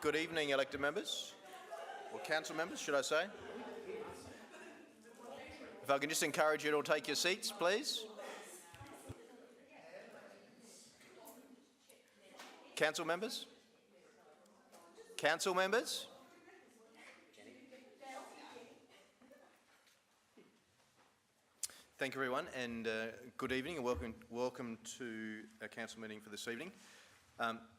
Good evening, elected members, or council members, should I say. If I can just encourage you to all take your seats, please. Council members? Council members? Thank you, everyone, and good evening, and welcome to our council meeting for this evening.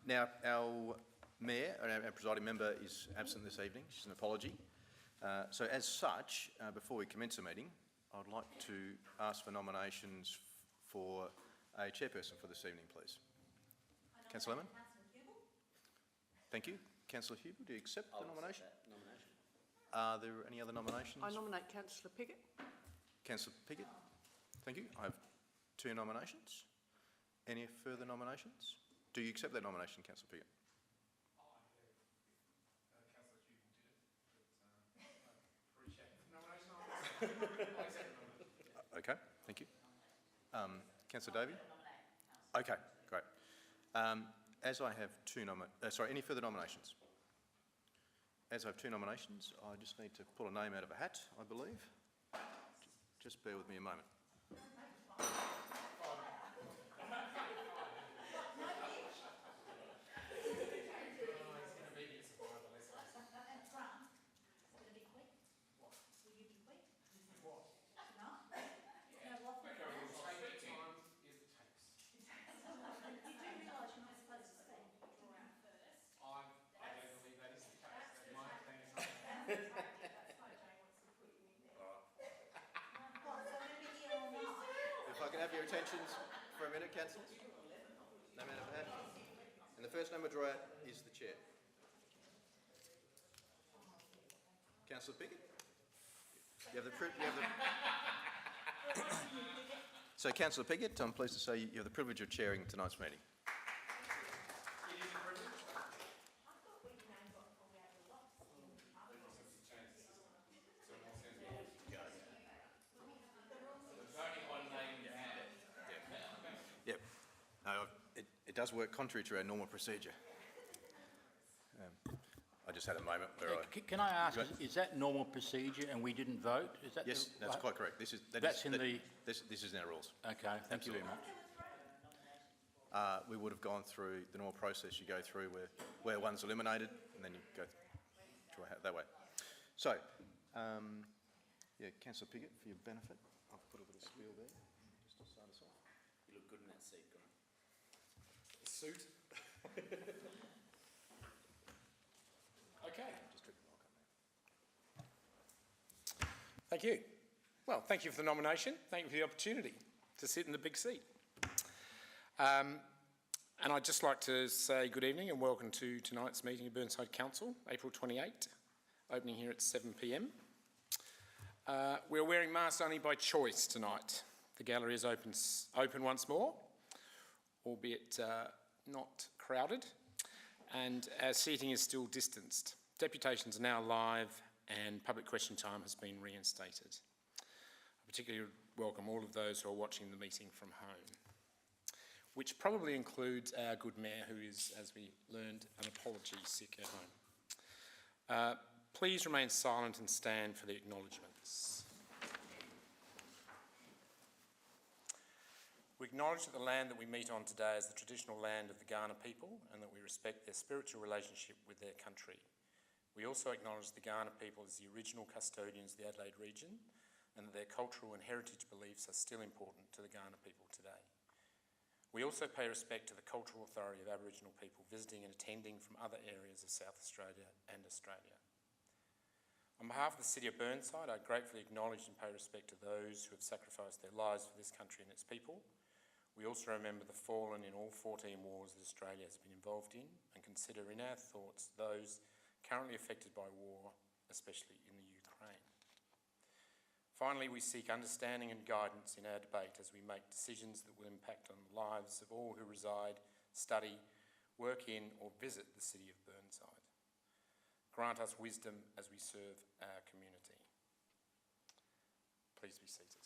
Now, our Mayor, our presiding member, is absent this evening. She's an apology. So as such, before we commence the meeting, I'd like to ask for nominations for a chairperson for this evening, please. Councillor Lemon? Thank you. Councillor Hubel, do you accept the nomination? Are there any other nominations? I nominate Councillor Piggott. Councillor Piggott, thank you. I have 2 nominations. Any further nominations? Do you accept that nomination, Councillor Piggott? Councillor Hubel did it, but I appreciate the nomination. Okay, thank you. Councillor Davey? Okay, great. As I have 2 any further nominations? As I have 2 nominations, I just need to pull a name out of a hat, I believe. Just bear with me a moment. If I can have your attentions for a minute, councillors. Name out of a hat. And the first name I draw out is the chair. Councillor Piggott. So, Councillor Piggott, I'm pleased to say you have the privilege of chairing tonight's meeting. Yep. No, it does work contrary to our normal procedure. I just had a moment where Can I ask, is that normal procedure and we didn't vote? Is that yes, that's quite correct. This is in our rules. Okay, thank you very much. We would have gone through the normal process you go through where one's eliminated and then you go through that way. So, yeah, Councillor Piggott, for your benefit, I've put a bit of spiel there just to start us off. You look good in that seat, Grant. Suit. Okay. Thank you. Well, thank you for the nomination. Thank you for the opportunity to sit in the big seat. And I'd just like to say good evening and welcome to tonight's meeting of Burnside Council, April 28, opening here at 7 p.m. We're wearing masks only by choice tonight. The gallery is open once more, albeit not crowded, and our seating is still distanced. Deputations are now live and public question time has been reinstated. I particularly welcome all of those who are watching the meeting from home, which probably includes our good mayor, who is, as we learned, an apology sick at home. Please remain silent and stand for the acknowledgements. We acknowledge that the land that we meet on today is the traditional land of the Kaurna people and that we respect their spiritual relationship with their country. We also acknowledge the Kaurna people as the original custodians of the Adelaide region and that their cultural and heritage beliefs are still important to the Kaurna people today. We also pay respect to the cultural authority of Aboriginal people visiting and attending from other areas of South Australia and Australia. On behalf of the City of Burnside, I gratefully acknowledge and pay respect to those who have sacrificed their lives for this country and its people. We also remember the fallen in all 14 wars that Australia has been involved in and consider in our thoughts those currently affected by war, especially in the Ukraine. Finally, we seek understanding and guidance in our debate as we make decisions that will impact on the lives of all who reside, study, work in or visit the City of Burnside. Grant us wisdom as we serve our community. Please be seated.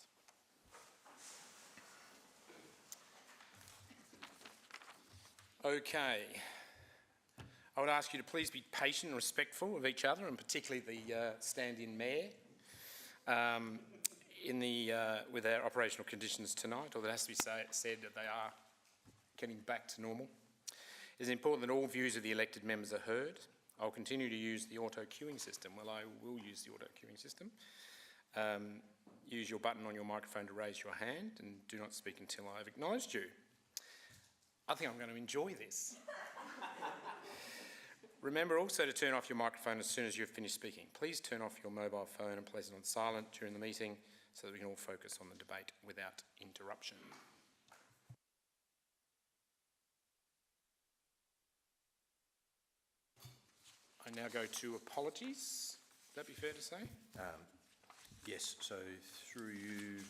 Okay. I would ask you to please be patient and respectful of each other, and particularly the stand-in mayor, with our operational conditions tonight, although it has to be said that they are getting back to normal. It is important that all views of the elected members are heard. I'll continue to use the auto-queuing system. Well, I will use the auto-queuing system. Use your button on your microphone to raise your hand, and do not speak until I have acknowledged you. I think I'm going to enjoy this. Remember also to turn off your microphone as soon as you've finished speaking. Please turn off your mobile phone and place it on silent during the meeting so that we can all focus on the debate without interruption. I now go to apologies. Would that be fair to say? Yes, so through you,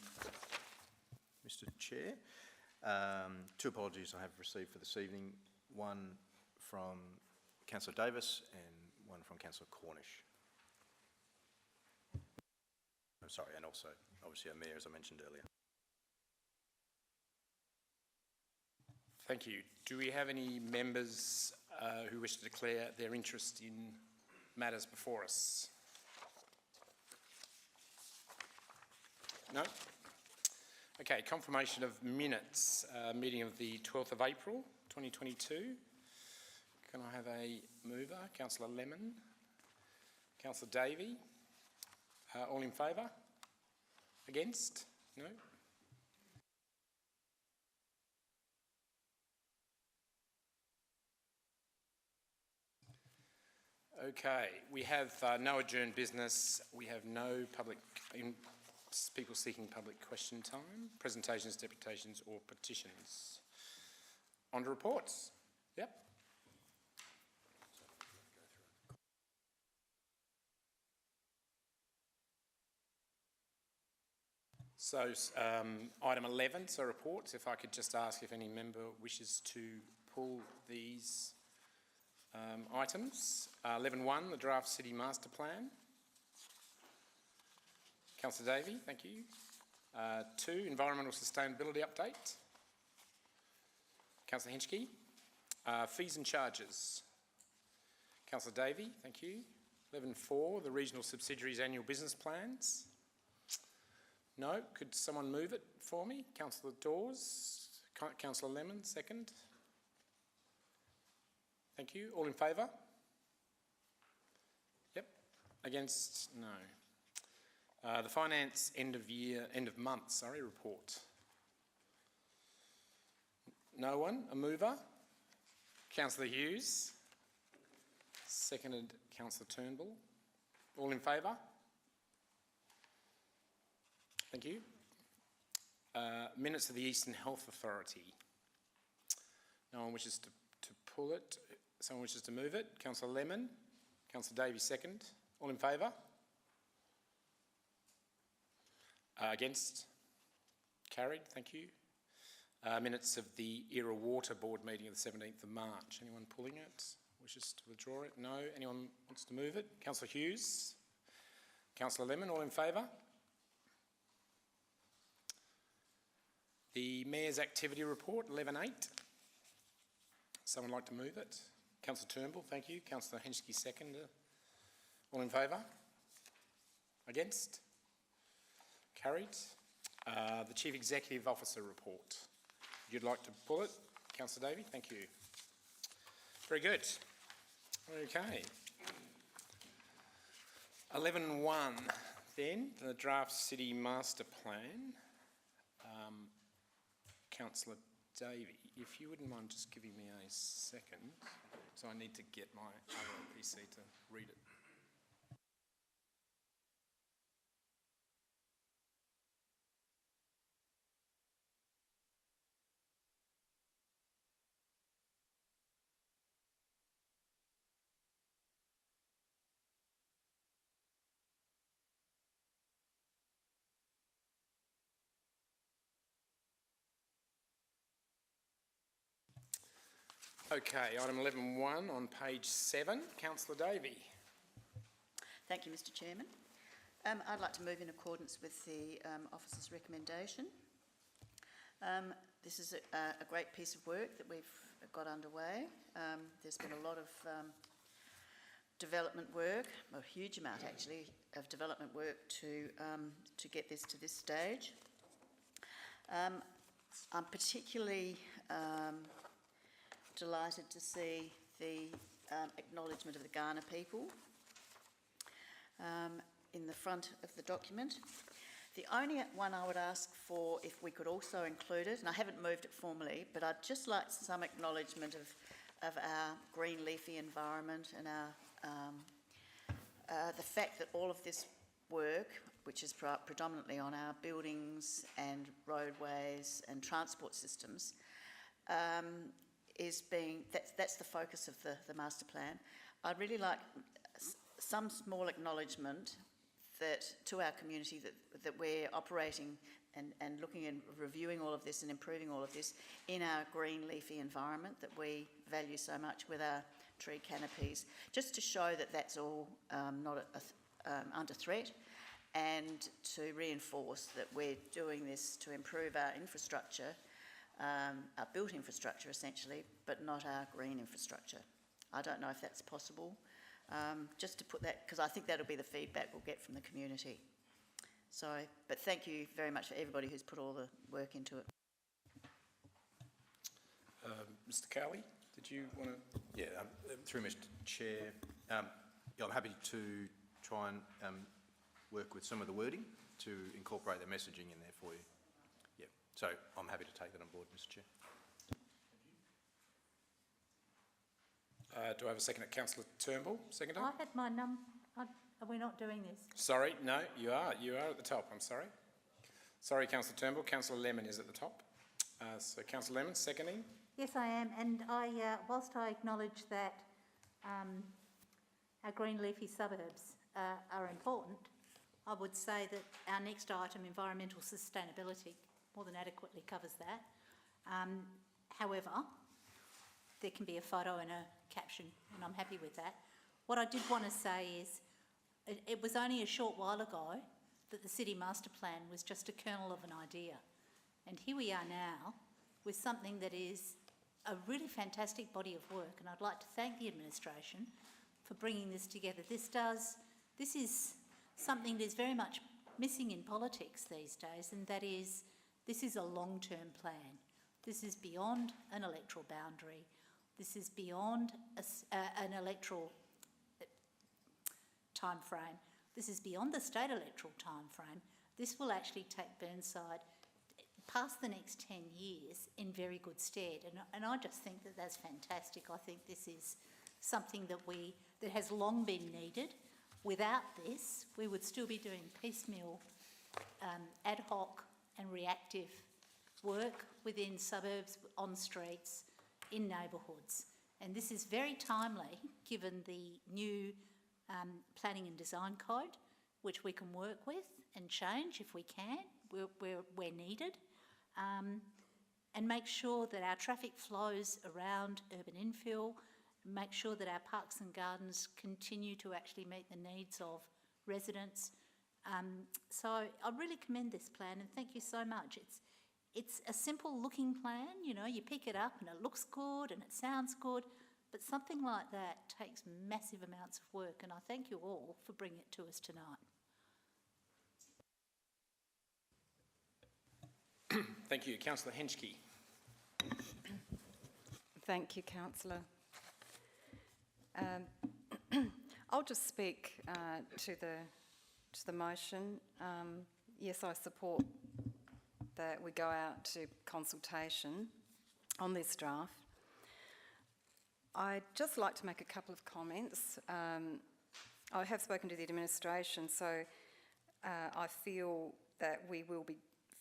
Mr Chair, 2 apologies I have received for this evening, one from Councillor Davis and one from Councillor Cornish. I'm sorry, and also obviously our Mayor, as I mentioned earlier. Thank you. Do we have any members who wish to declare their interest in matters before us? No? Okay, confirmation of minutes, meeting of the 12th of April 2022. Can I have a mover? Councillor Lemon. Councillor Davey. All in favour? Against? No? Okay, we have no adjourned business. We have no people seeking public question time, presentations, deputations or petitions. On to reports. Yep. So item 11, so reports. If I could just ask if any member wishes to pull these items. 11.1, the draft city master plan. Councillor Davey, thank you. 2, environmental sustainability update. Councillor Henschke. Fees and charges. Councillor Davey, thank you. 11.4, the regional subsidiaries annual business plans. No, could someone move it for me? Councillor Dawes. Councillor Lemon, second. Thank you. All in favour? Yep. Against? No. The finance end of month report. No one? A mover? Councillor Hughes. Seconded Councillor Turnbull. All in favour? Thank you. Minutes of the Eastern Health Authority. No one wishes to pull it. Someone wishes to move it. Councillor Lemon. Councillor Davies, second. All in favour? Against? Carried, thank you. Minutes of the Era Water Board meeting of the 17th of March. Anyone pulling it? Wishes to withdraw it? No. Anyone wants to move it? Councillor Hughes. Councillor Lemon, all in favour? The Mayor's Activity Report, 11.8. Someone like to move it? Councillor Turnbull, thank you. Councillor Henschke, second. All in favour? Against? Carried. The Chief Executive Officer Report. You'd like to pull it? Councillor Davey, thank you. Very good. Okay. 11.1 then, the draft city master plan. Councillor Davey, if you wouldn't mind just giving me a second, so I need to get my other PC to read it. Okay, item 11.1 on page 7. Councillor Davey. Thank you, Mr Chairman. I'd like to move in accordance with the officer's recommendation. This is a great piece of work that we've got underway. There's been a lot of development work, a huge amount actually, of development work to get this to this stage. I'm particularly delighted to see the acknowledgement of the Kaurna people in the front of the document. The only one I would ask for, if we could also include it, and I haven't moved it formally, but I'd just like some acknowledgement of our green leafy environment and the fact that all of this work, which is predominantly on our buildings and roadways and transport systems, that's the focus of the master plan. I'd really like some small acknowledgement that to our community that we're operating and looking and reviewing all of this and improving all of this in our green leafy environment that we value so much with our tree canopies, just to show that that's all not under threat, and to reinforce that we're doing this to improve our infrastructure, our built infrastructure essentially, but not our green infrastructure. I don't know if that's possible. Just to put that, because I think that'll be the feedback we'll get from the community. So, but thank you very much for everybody who's put all the work into it. Mr. Cowley, did you want to? Yeah, through Mr. Chair, yeah, I'm happy to try and work with some of the wording to incorporate the messaging in there for you. Yeah, so I'm happy to take that on board, Mr. Chair. Do I have a second at Councillor Turnbull? Seconder? I had my are we not doing this? Sorry, no, you are. You are at the top, I'm sorry. Sorry, Councillor Turnbull. Councillor Lemon is at the top. So Councillor Lemon, seconding. Yes, I am, and whilst I acknowledge that our green leafy suburbs are important, I would say that our next item, environmental sustainability, more than adequately covers that. However, there can be a photo and a caption, and I'm happy with that. What I did want to say is, it was only a short while ago that the city master plan was just a kernel of an idea. And here we are now with something that is a really fantastic body of work, and I'd like to thank the administration for bringing this together. This is something that is very much missing in politics these days, and that is, this is a long-term plan. This is beyond an electoral boundary. This is beyond an electoral time frame. This is beyond the state electoral time frame. This will actually take Burnside past the next 10 years in very good stead, and I just think that that's fantastic. I think this is something that has long been needed. Without this, we would still be doing piecemeal, ad hoc and reactive work within suburbs, on streets, in neighbourhoods. And this is very timely given the new planning and design code, which we can work with and change if we can, where needed, and make sure that our traffic flows around urban infill, make sure that our parks and gardens continue to actually meet the needs of residents. So I really commend this plan, and thank you so much. It's a simple looking plan, you know, you pick it up and it looks good and it sounds good, but something like that takes massive amounts of work, and I thank you all for bringing it to us tonight. Thank you. Councillor Henschke. Thank you, Councillor. I'll just speak to the motion. Yes, I support that we go out to consultation on this draft. I'd just like to make a couple of comments. I have spoken to the administration, so I feel that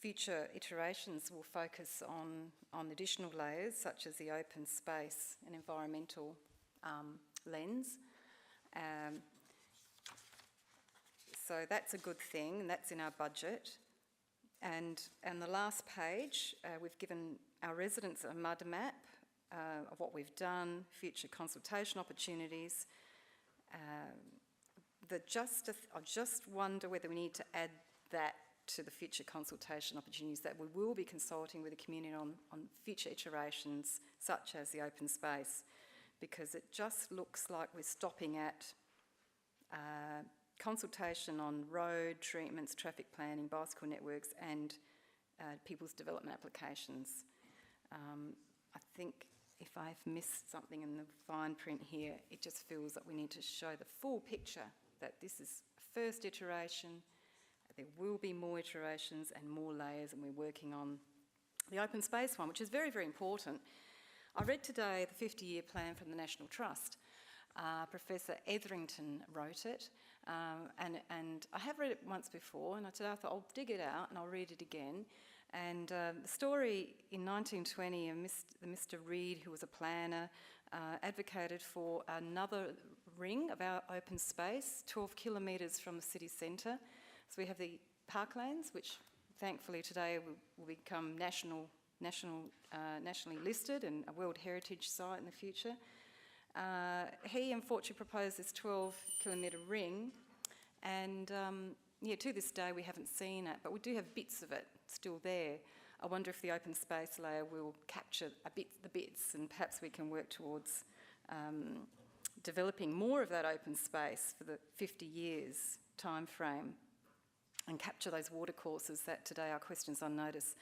future iterations will focus on additional layers such as the open space and environmental lens. So that's a good thing, and that's in our budget. And the last page, we've given our residents a mud map of what we've done, future consultation opportunities. I just wonder whether we need to add that to the future consultation opportunities, that we will be consulting with the community on future iterations such as the open space, because it just looks like we're stopping at consultation on road treatments, traffic planning, bicycle networks and people's development applications. I think if I've missed something in the fine print here, it just feels that we need to show the full picture, that this is a first iteration, there will be more iterations and more layers, and we're working on the open space one, which is very, very important. I read today the 50-year plan from the National Trust. Professor Etherington wrote it, and I have read it once before, and today I thought I'll dig it out and I'll read it again. And the story in 1920, Mr. Reid, who was a planner, advocated for another ring of our open space, 12 kilometres from the city centre. So we have the park lanes, which thankfully today will become nationally listed and a World Heritage Site in the future. He unfortunately proposed this 12-kilometre ring, and to this day we haven't seen it, but we do have bits of it still there. I wonder if the open space layer will capture the bits, and perhaps we can work towards developing more of that open space for the 50 years time frame and capture those watercourses that today our questions on notice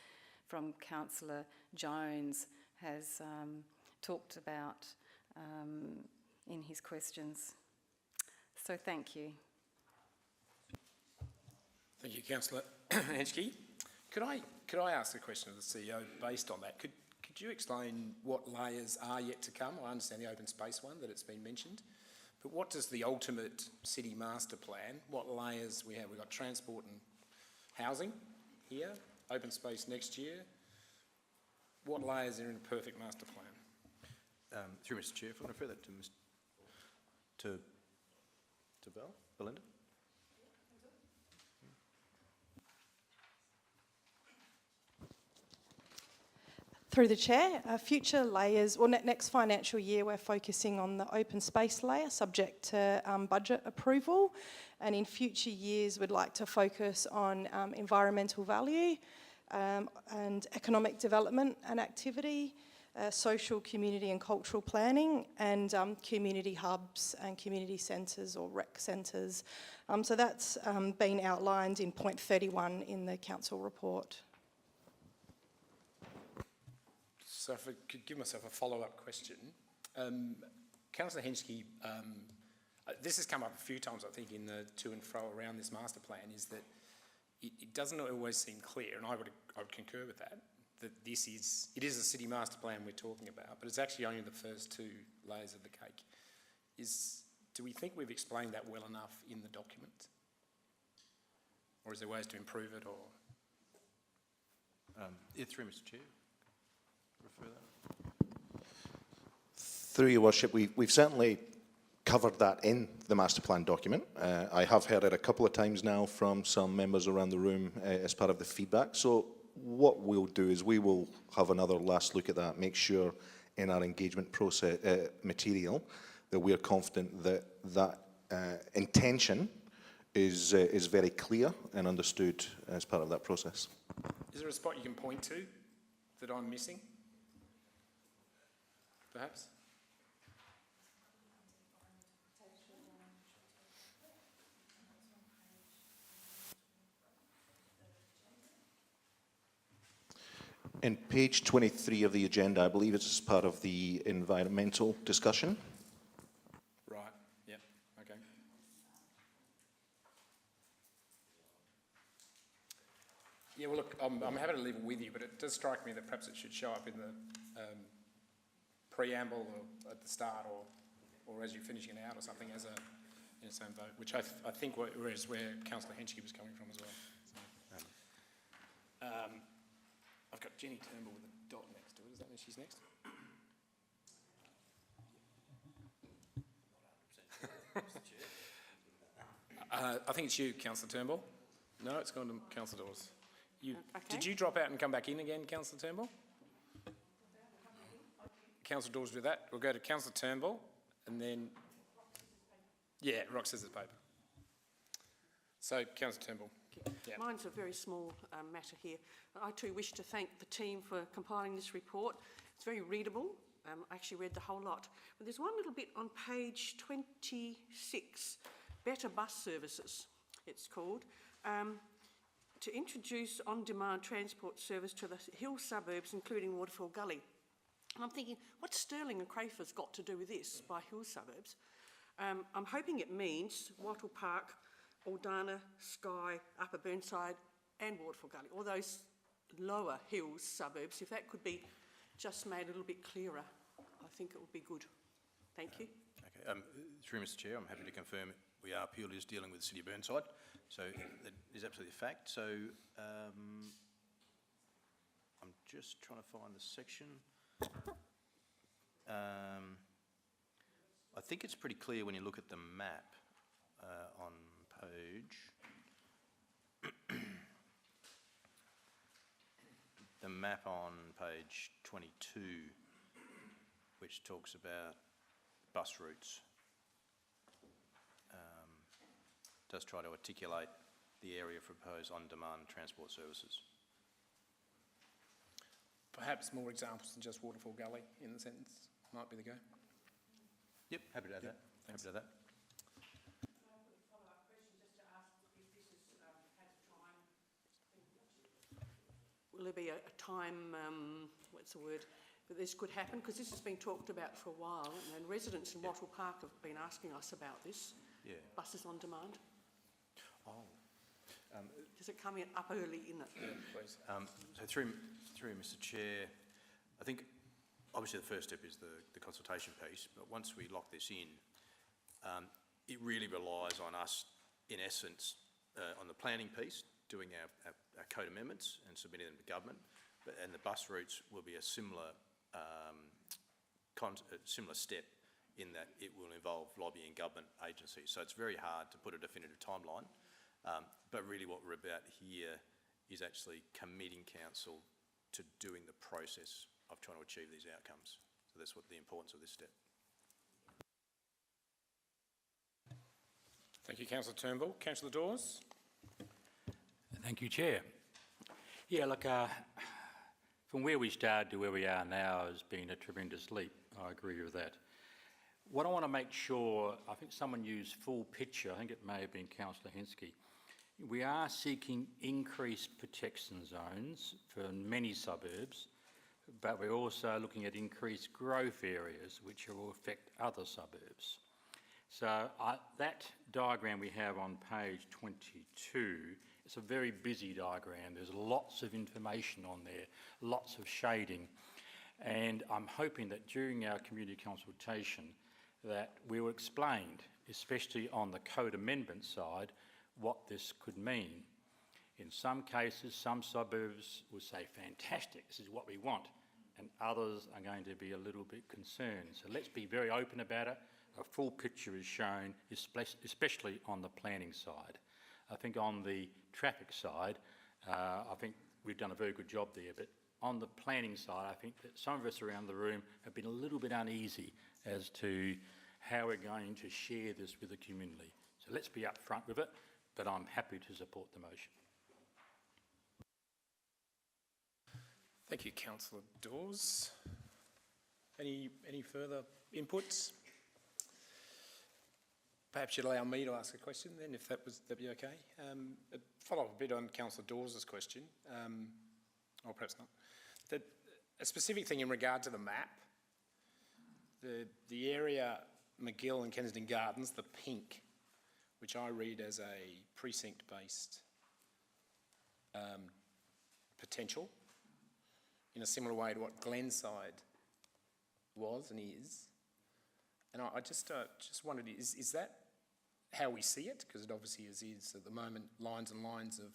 from Councillor Jones has talked about in his questions. So thank you. Thank you, Councillor Henschke. Could I ask a question of the CEO based on that? Could you explain what layers are yet to come? I understand the open space one, that it's been mentioned, but what does the ultimate city master plan, what layers we have? We've got transport and housing here, open space next year. What layers are in a perfect master plan? Through Mr Chair, if I refer that to Belinda. Through the Chair, future layers, well, next financial year we're focusing on the open space layer subject to budget approval, and in future years we'd like to focus on environmental value and economic development and activity, social, community and cultural planning, and community hubs and community centres or rec centres. So that's been outlined in point 31 in the council report. So if I could give myself a follow-up question. Councillor Henschke, this has come up a few times, I think, in the to and fro around this master plan, is that it doesn't always seem clear, and I would concur with that it is a city master plan we're talking about, but it's actually only the first two layers of the cake. Do we think we've explained that well enough in the document? Or is there ways to improve it, or? Through Mr Chair. Refer that. Through your worship, we've certainly covered that in the master plan document. I have heard it a couple of times now from some members around the room as part of the feedback. So what we'll do is we will have another last look at that, make sure in our engagement process material that we are confident that that intention is very clear and understood as part of that process. Is there a spot you can point to that I'm missing? Perhaps? In page 23 of the agenda, I believe it's as part of the environmental discussion. Right, yeah, okay. Yeah, well look, I'm happy to leave it with you, but it does strike me that perhaps it should show up in the preamble or at the start or as you're finishing it out or something as in its own vote, which I think is where Councillor Henschke was coming from as well. So, I've got Jenny Turnbull with a dot next to it. Does that mean she's next? I think it's you, Councillor Turnbull. No, it's gone to Councillor Dawes. Okay. Did you drop out and come back in again, Councillor Turnbull? Councillor Dawes do that. We'll go to Councillor Turnbull and then... Yeah, rock, scissors, paper. So, Councillor Turnbull. Yeah. Mine's a very small matter here. I too wish to thank the team for compiling this report. It's very readable I actually read the whole lot. But there's one little bit on page 26, Better Bus Services, it's called, to introduce on-demand transport service to the hill suburbs, including Waterfall Gully. And I'm thinking, what's Stirling and Crayford's got to do with this by hill suburbs? I'm hoping it means Wattle Park, Aldana, Skye, Upper Burnside and Waterfall Gully, all those lower hills suburbs. If that could be just made a little bit clearer, I think it would be good. Thank you. Okay, through Mr Chair, I'm happy to confirm we are purely just dealing with the City of Burnside, so that is absolutely a fact. So I'm just trying to find the section. I think it's pretty clear when you look at the map on page... the map on page 22, which talks about bus routes, does try to articulate the area for proposed on-demand transport services. Perhaps more examples than just Waterfall Gully in the sentence might be the go. Yep, happy to add that. Thanks. Happy to add that. Will there be a time, what's the word, that this could happen? Because this has been talked about for a while, and residents in Wattle Park have been asking us about this. Yeah. Buses on demand. Oh. Does it come in up early in it? Yeah, please. So through Mr Chair, I think obviously the first step is the consultation piece, but once we lock this in, it really relies on us, in essence, on the planning piece, doing our code amendments and submitting them to government, and the bus routes will be a similar similar step in that it will involve lobbying government agencies. So it's very hard to put a definitive timeline, but really what we're about here is actually committing council to doing the process of trying to achieve these outcomes. So that's what the importance of this step. Thank you, Councillor Turnbull. Councillor Dawes. Thank you, Chair. Yeah, look, from where we started to where we are now has been a tremendous leap. I agree with that. What I want to make sure, I think someone used full picture, I think it may have been Councillor Hensky. We are seeking increased protection zones for many suburbs, but we're also looking at increased growth areas which will affect other suburbs. So that diagram we have on page 22, it's a very busy diagram. There's lots of information on there, lots of shading. And I'm hoping that during our community consultation that we will explain, especially on the code amendment side, what this could mean. In some cases, some suburbs will say, fantastic, this is what we want, and others are going to be a little bit concerned. So let's be very open about it. A full picture is shown, especially on the planning side. I think on the traffic side, I think we've done a very good job there, but on the planning side, I think that some of us around the room have been a little bit uneasy as to how we're going to share this with the community. So let's be upfront with it, but I'm happy to support the motion. Thank you, Councillor Dawes. Any further inputs? Perhaps you'd allow me to ask a question then, if that'd be okay. Follow up a bit on Councillor Dawes' question, or perhaps not. A specific thing in regard to the map, the area McGill and Kensington Gardens, the pink, which I read as a precinct-based potential, in a similar way to what Glenside was and is. And I just wondered, is that how we see it? Because it obviously is at the moment, lines and lines of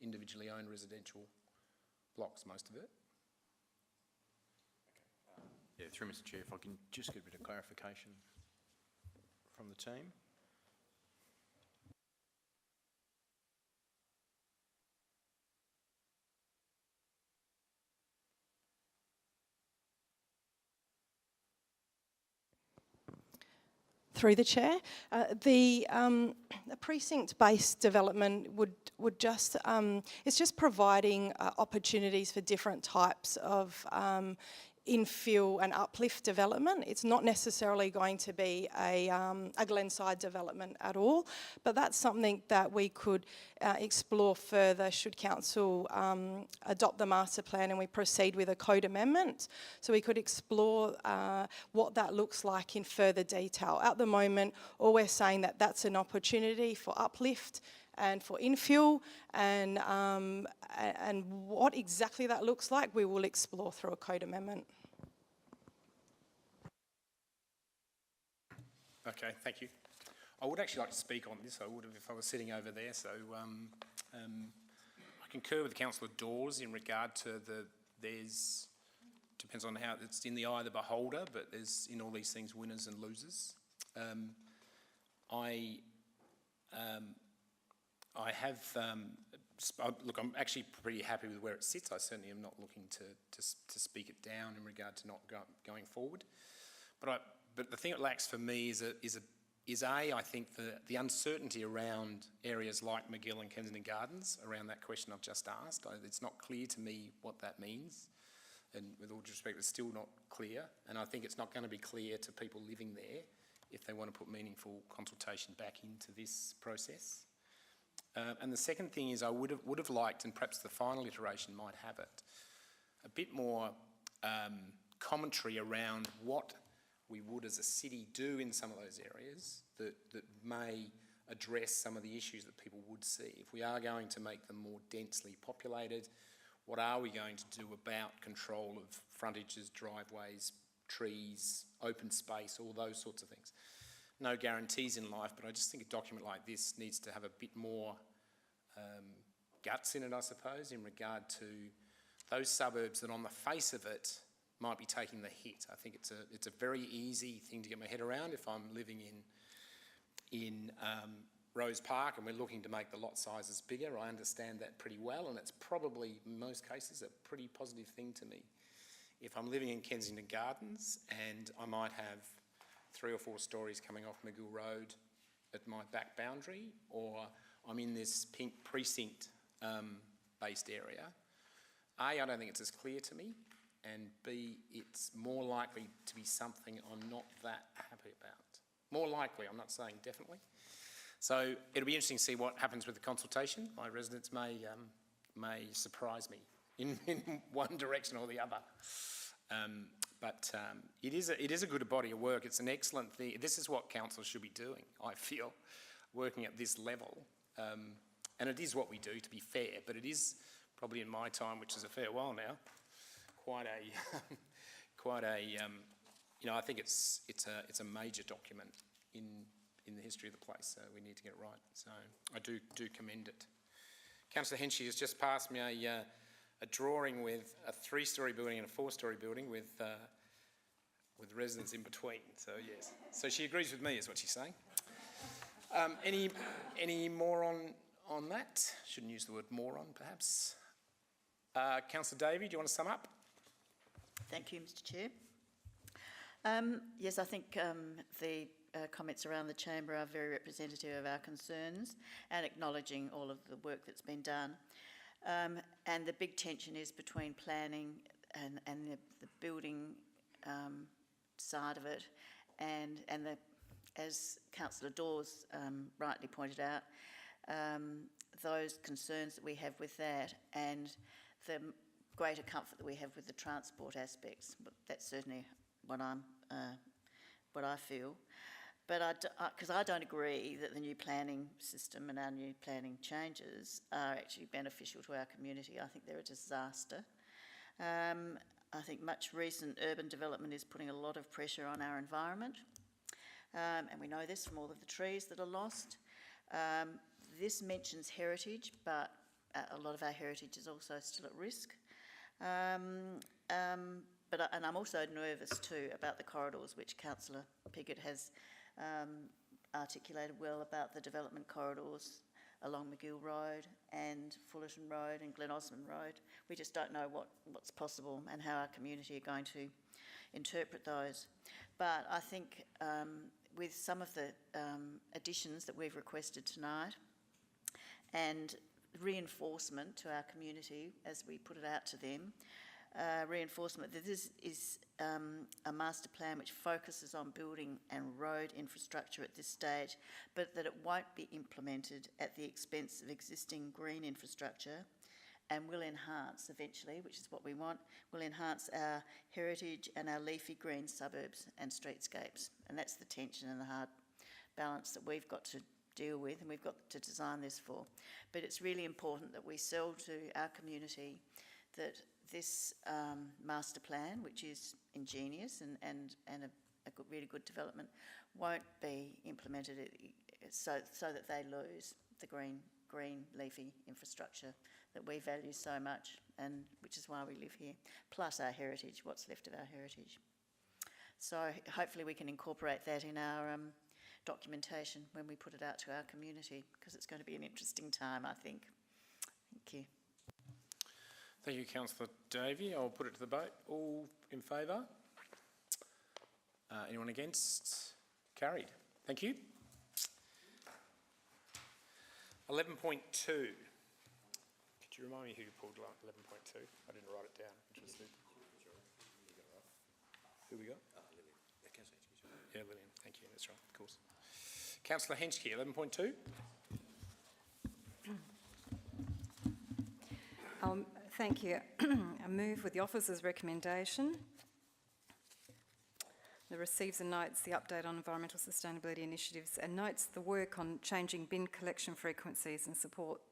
individually owned residential blocks, most of it. Yeah, through Mr Chair, if I can just get a bit of clarification from the team. Through the chair, the precinct-based development would just it's just providing opportunities for different types of infill and uplift development. It's not necessarily going to be a Glenside development at all, but that's something that we could explore further should council adopt the master plan and we proceed with a code amendment. So we could explore what that looks like in further detail. At the moment, all we're saying that that's an opportunity for uplift and for infill, and what exactly that looks like, we will explore through a code amendment. Okay, thank you. I would actually like to speak on this. I would have if I was sitting over there. So I concur with Councillor Dawes in regard to there's, depends on how, it's in the eye of the beholder, but there's in all these things winners and losers. Look, I'm actually pretty happy with where it sits. I certainly am not looking to speak it down in regard to not going forward. But the thing it lacks for me is I think the uncertainty around areas like McGill and Kensington Gardens, around that question I've just asked. It's not clear to me what that means. And with all due respect, it's still not clear. And I think it's not going to be clear to people living there if they want to put meaningful consultation back into this process. And the second thing is I would have liked, and perhaps the final iteration might have it, a bit more commentary around what we would as a city do in some of those areas that may address some of the issues that people would see. If we are going to make them more densely populated, what are we going to do about control of frontages, driveways, trees, open space, all those sorts of things? No guarantees in life, but I just think a document like this needs to have a bit more guts in it, I suppose, in regard to those suburbs that on the face of it might be taking the hit. I think it's a very easy thing to get my head around if I'm living in Rose Park and we're looking to make the lot sizes bigger. I understand that pretty well, and it's probably, in most cases, a pretty positive thing to me. If I'm living in Kensington Gardens and I might have 3 or 4 stories coming off McGill Road at my back boundary, or I'm in this pink precinct based area, A, I don't think it's as clear to me, and B, it's more likely to be something I'm not that happy about. More likely, I'm not saying definitely. So it'll be interesting to see what happens with the consultation. My residents may surprise me in one direction or the other. But it is a good body of work. It's an excellent thing. This is what council should be doing, I feel, working at this level. And it is what we do, to be fair, but it is probably in my time, which is a fair while now, quite a I think it's a major document in the history of the place, so we need to get it right. So I do commend it. Councillor Henchy has just passed me a drawing with a 3-storey building and a 4-storey building with residents in between. So yes, so she agrees with me, is what she's saying. Any more on that? Shouldn't use the word moron, perhaps. Councillor Davey, do you want to sum up? Thank you, Mr. Chair. Yes, I think the comments around the chamber are very representative of our concerns and acknowledging all of the work that's been done. And the big tension is between planning and the building side of it, and as Councillor Dawes rightly pointed out, those concerns that we have with that and the greater comfort that we have with the transport aspects. But that's certainly what I feel. But because I don't agree that the new planning system and our new planning changes are actually beneficial to our community. I think they're a disaster. I think much recent urban development is putting a lot of pressure on our environment. And we know this from all of the trees that are lost. This mentions heritage, but a lot of our heritage is also still at risk. And I'm also nervous too about the corridors, which Councillor Piggott has articulated well, about the development corridors along McGill Road and Fullerton Road and Glen Osmond Road. We just don't know what's possible and how our community are going to interpret those. But I think with some of the additions that we've requested tonight and reinforcement to our community as we put it out to them, reinforcement that this is a master plan which focuses on building and road infrastructure at this stage, but that it won't be implemented at the expense of existing green infrastructure, and will enhance eventually, which is what we want, will enhance our heritage and our leafy green suburbs and streetscapes. And that's the tension and the hard balance that we've got to deal with and we've got to design this for. But it's really important that we sell to our community that this master plan, which is ingenious and a really good development, won't be implemented so that they lose the green leafy infrastructure that we value so much, and which is why we live here, plus our heritage, what's left of our heritage. So hopefully we can incorporate that in our documentation when we put it out to our community, because it's going to be an interesting time, I think. Thank you. Thank you, Councillor Davey. I'll put it to the vote. All in favour? Anyone against? Carried. Thank you. 11.2. Could you remind me who pulled 11.2? I didn't write it down. Interested. Who we got? Lillian. Yeah, Lillian. Thank you. That's right. Of course. Councillor Henschke, 11.2. Thank you. I move with the officer's recommendation that receives and notes the update on environmental sustainability initiatives and notes the work on changing bin collection frequencies and support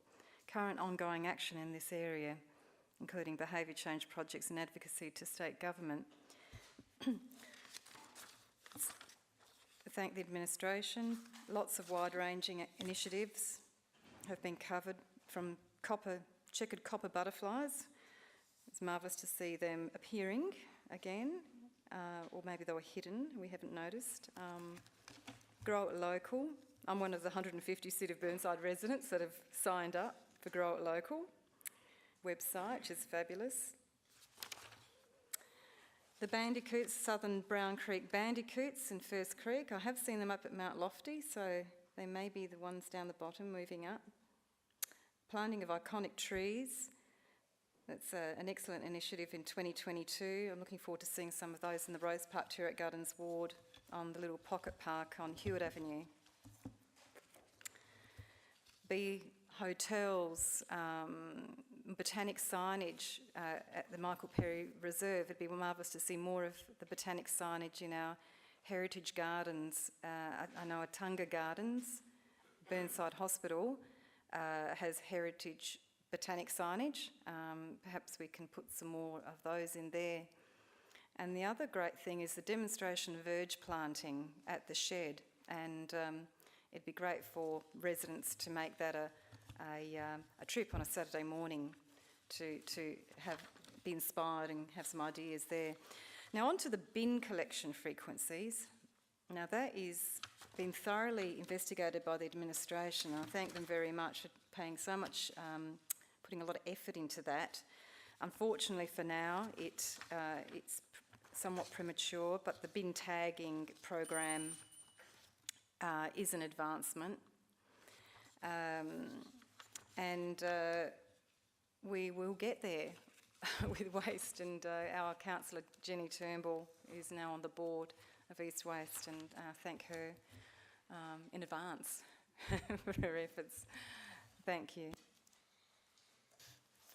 current ongoing action in this area, including behaviour change projects and advocacy to state government. Thank the administration. Lots of wide-ranging initiatives have been covered, from checkered copper butterflies. It's marvellous to see them appearing again, or maybe they were hidden, we haven't noticed. Grow It Local. I'm one of the 150 City of Burnside residents that have signed up for Grow It Local website, which is fabulous. The bandicoots, Southern Brown Creek bandicoots in First Creek, I have seen them up at Mount Lofty, so they may be the ones down the bottom moving up. Planting of iconic trees, that's an excellent initiative in 2022. I'm looking forward to seeing some of those in the Rose Park Turret Gardens ward on the little pocket park on Hewitt Avenue. Bee hotels, botanic signage at the Michael Perry Reserve. It'd be marvellous to see more of the botanic signage in our heritage gardens. I know Atunga Gardens, Burnside Hospital, has heritage botanic signage. Perhaps we can put some more of those in there. And the other great thing is the demonstration of verge planting at the shed, and it'd be great for residents to make that a trip on a Saturday morning to be inspired and have some ideas there. Now on to the bin collection frequencies. Now that is been thoroughly investigated by the administration, and I thank them very much for paying so much, putting a lot of effort into that. Unfortunately for now, it's somewhat premature, but the bin tagging program is an advancement. And we will get there with waste, and our councillor Jenny Turnbull is now on the board of East Waste, and thank her in advance for her efforts. Thank you.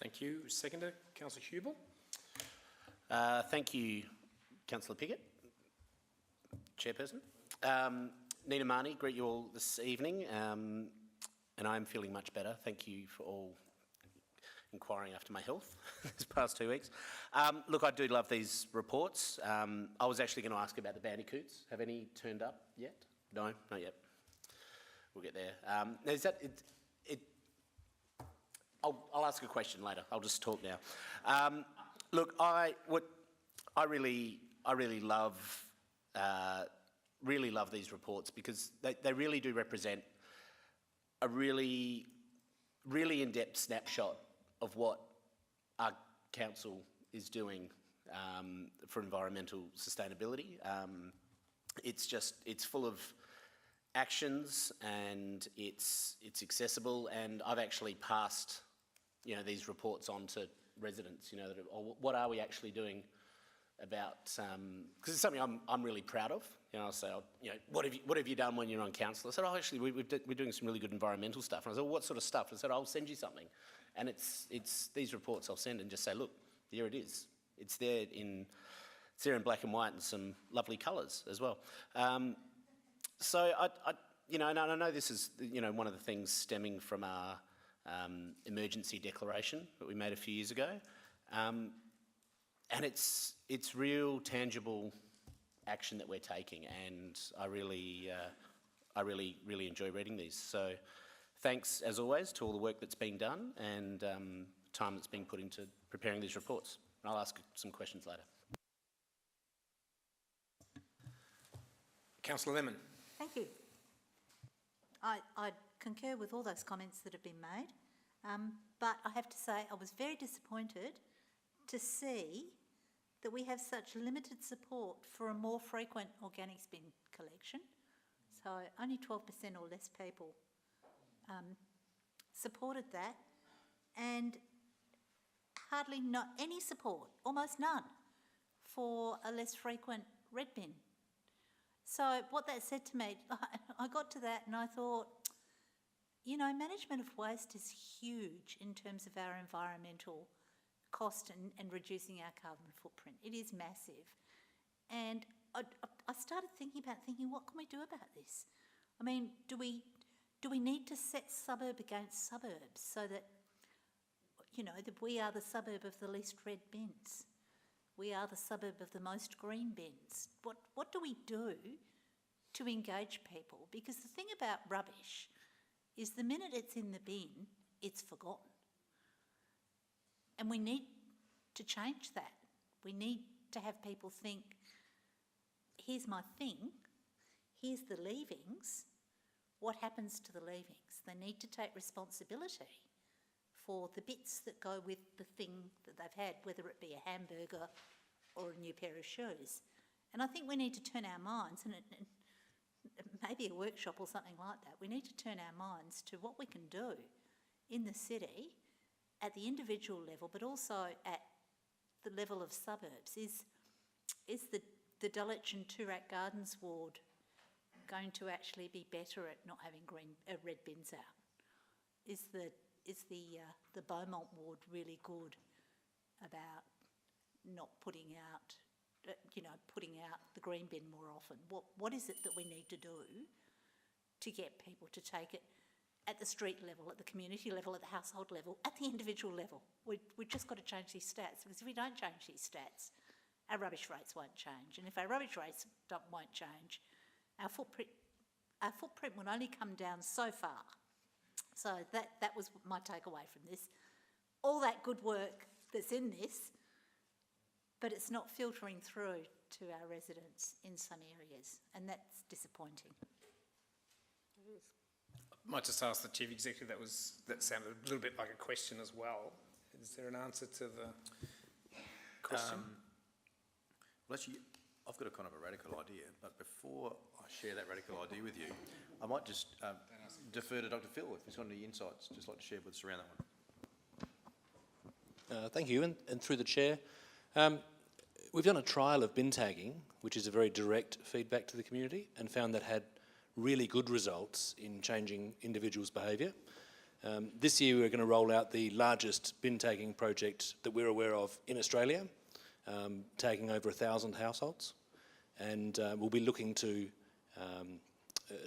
Thank you. Seconder, Councillor Hubel. Thank you, Councillor Piggott, Chairperson. Nina Marnie, greet you all this evening, and I'm feeling much better. Thank you for all inquiring after my health this past 2 weeks. Look, I do love these reports. I was actually going to ask about the bandicoots. Have any turned up yet? No, not yet. We'll get there. Is that I'll ask a question later. I'll just talk now. Look, I really love these reports, because they really do represent a really in-depth snapshot of what our council is doing for environmental sustainability. It's full of actions, and it's accessible, and I've actually passed these reports on to residents, you know, or what are we actually doing about, because it's something I'm really proud of. You know, I'll say, you know, what have you done when you're on council? I said, oh, actually, we're doing some really good environmental stuff. And I said, well, what sort of stuff? I said, I'll send you something. And it's these reports I'll send and just say, look, here it is. It's there in black and white and some lovely colours as well. So you know, and I know this is, you know, one of the things stemming from our emergency declaration that we made a few years ago. And it's real, tangible action that we're taking, and I really enjoy reading these. So thanks, as always, to all the work that's been done and time that's been put into preparing these reports. And I'll ask some questions later. Councillor Lemon. Thank you. I concur with all those comments that have been made, but I have to say I was very disappointed to see that we have such limited support for a more frequent organics bin collection. So only 12% or less people supported that, and hardly any support, almost none, for a less frequent red bin. So what that said to me, I got to that and I thought, you know, management of waste is huge in terms of our environmental cost and reducing our carbon footprint. It is massive. And I started thinking, what can we do about this? I mean, do we need to set suburb against suburbs so that, you know, that we are the suburb of the least red bins? We are the suburb of the most green bins. What do we do to engage people? Because the thing about rubbish is the minute it's in the bin, it's forgotten. And we need to change that. We need to have people think, here's my thing, here's the leavings, what happens to the leavings? They need to take responsibility for the bits that go with the thing that they've had, whether it be a hamburger or a new pair of shoes. And I think we need to turn our minds, and maybe a workshop or something like that, we need to turn our minds to what we can do in the city at the individual level, but also at the level of suburbs. Is the Dulwich and Toorak Gardens ward going to actually be better at not having red bins out? Is the Beaumont ward really good about not putting out, putting out the green bin more often? What is it that we need to do to get people to take it at the street level, at the community level, at the household level, at the individual level? We've just got to change these stats, because if we don't change these stats, our rubbish rates won't change. And if our rubbish rates won't change, our footprint will only come down so far. So that was my takeaway from this. All that good work that's in this, but it's not filtering through to our residents in some areas, and that's disappointing. I might just ask the Chief Executive, that sounded a little bit like a question as well. Is there an answer to the question? Well, actually, I've got a kind of a radical idea, but before I share that radical idea with you, I might just defer to Dr. Phil if he's got any insights, just like to share with us around that one. Thank you, and through the chair. We've done a trial of bin tagging, which is a very direct feedback to the community, and found that had really good results in changing individuals' behaviour. This year we're going to roll out the largest bin tagging project that we're aware of in Australia, tagging over 1,000 households, and we'll be looking to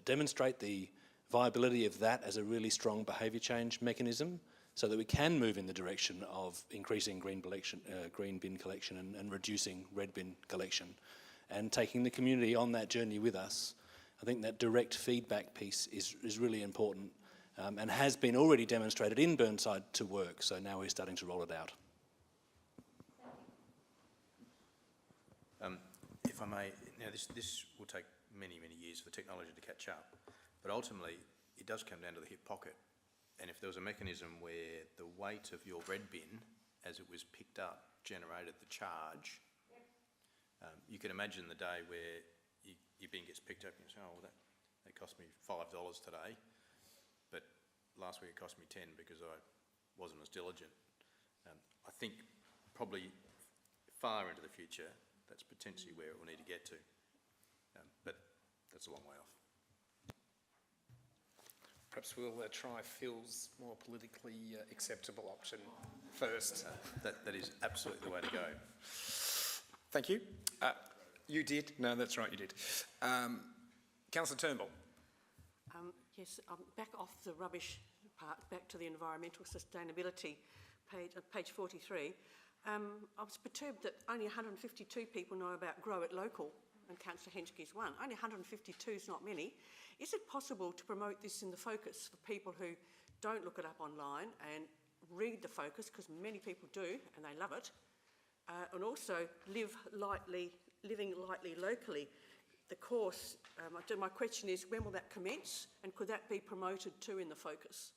demonstrate the viability of that as a really strong behaviour change mechanism, so that we can move in the direction of increasing green bin collection and reducing red bin collection, and taking the community on that journey with us. I think that direct feedback piece is really important, and has been already demonstrated in Burnside to work, so now we're starting to roll it out. If I may, now this will take many, many years for the technology to catch up, but ultimately it does come down to the hip pocket. And if there was a mechanism where the weight of your red bin, as it was picked up, generated the charge, you can imagine the day where your bin gets picked up and you say, oh, well, that cost me $5 today, but last week it cost me 10 because I wasn't as diligent. I think probably far into the future, that's potentially where it will need to get to. But that's a long way off. Perhaps we'll try Phil's more politically acceptable option first. That is absolutely the way to go. Thank you. You did? No, that's right, you did. Councillor Turnbull. Yes, back off the rubbish part, back to the environmental sustainability page 43. I was perturbed that only 152 people know about Grow It Local, and Councillor Henschke's one. Only 152 is not many. Is it possible to promote this in the focus for people who don't look it up online and read the focus, because many people do and they love it, and also living lightly locally? The course, my question is, when will that commence, and could that be promoted too in the focus?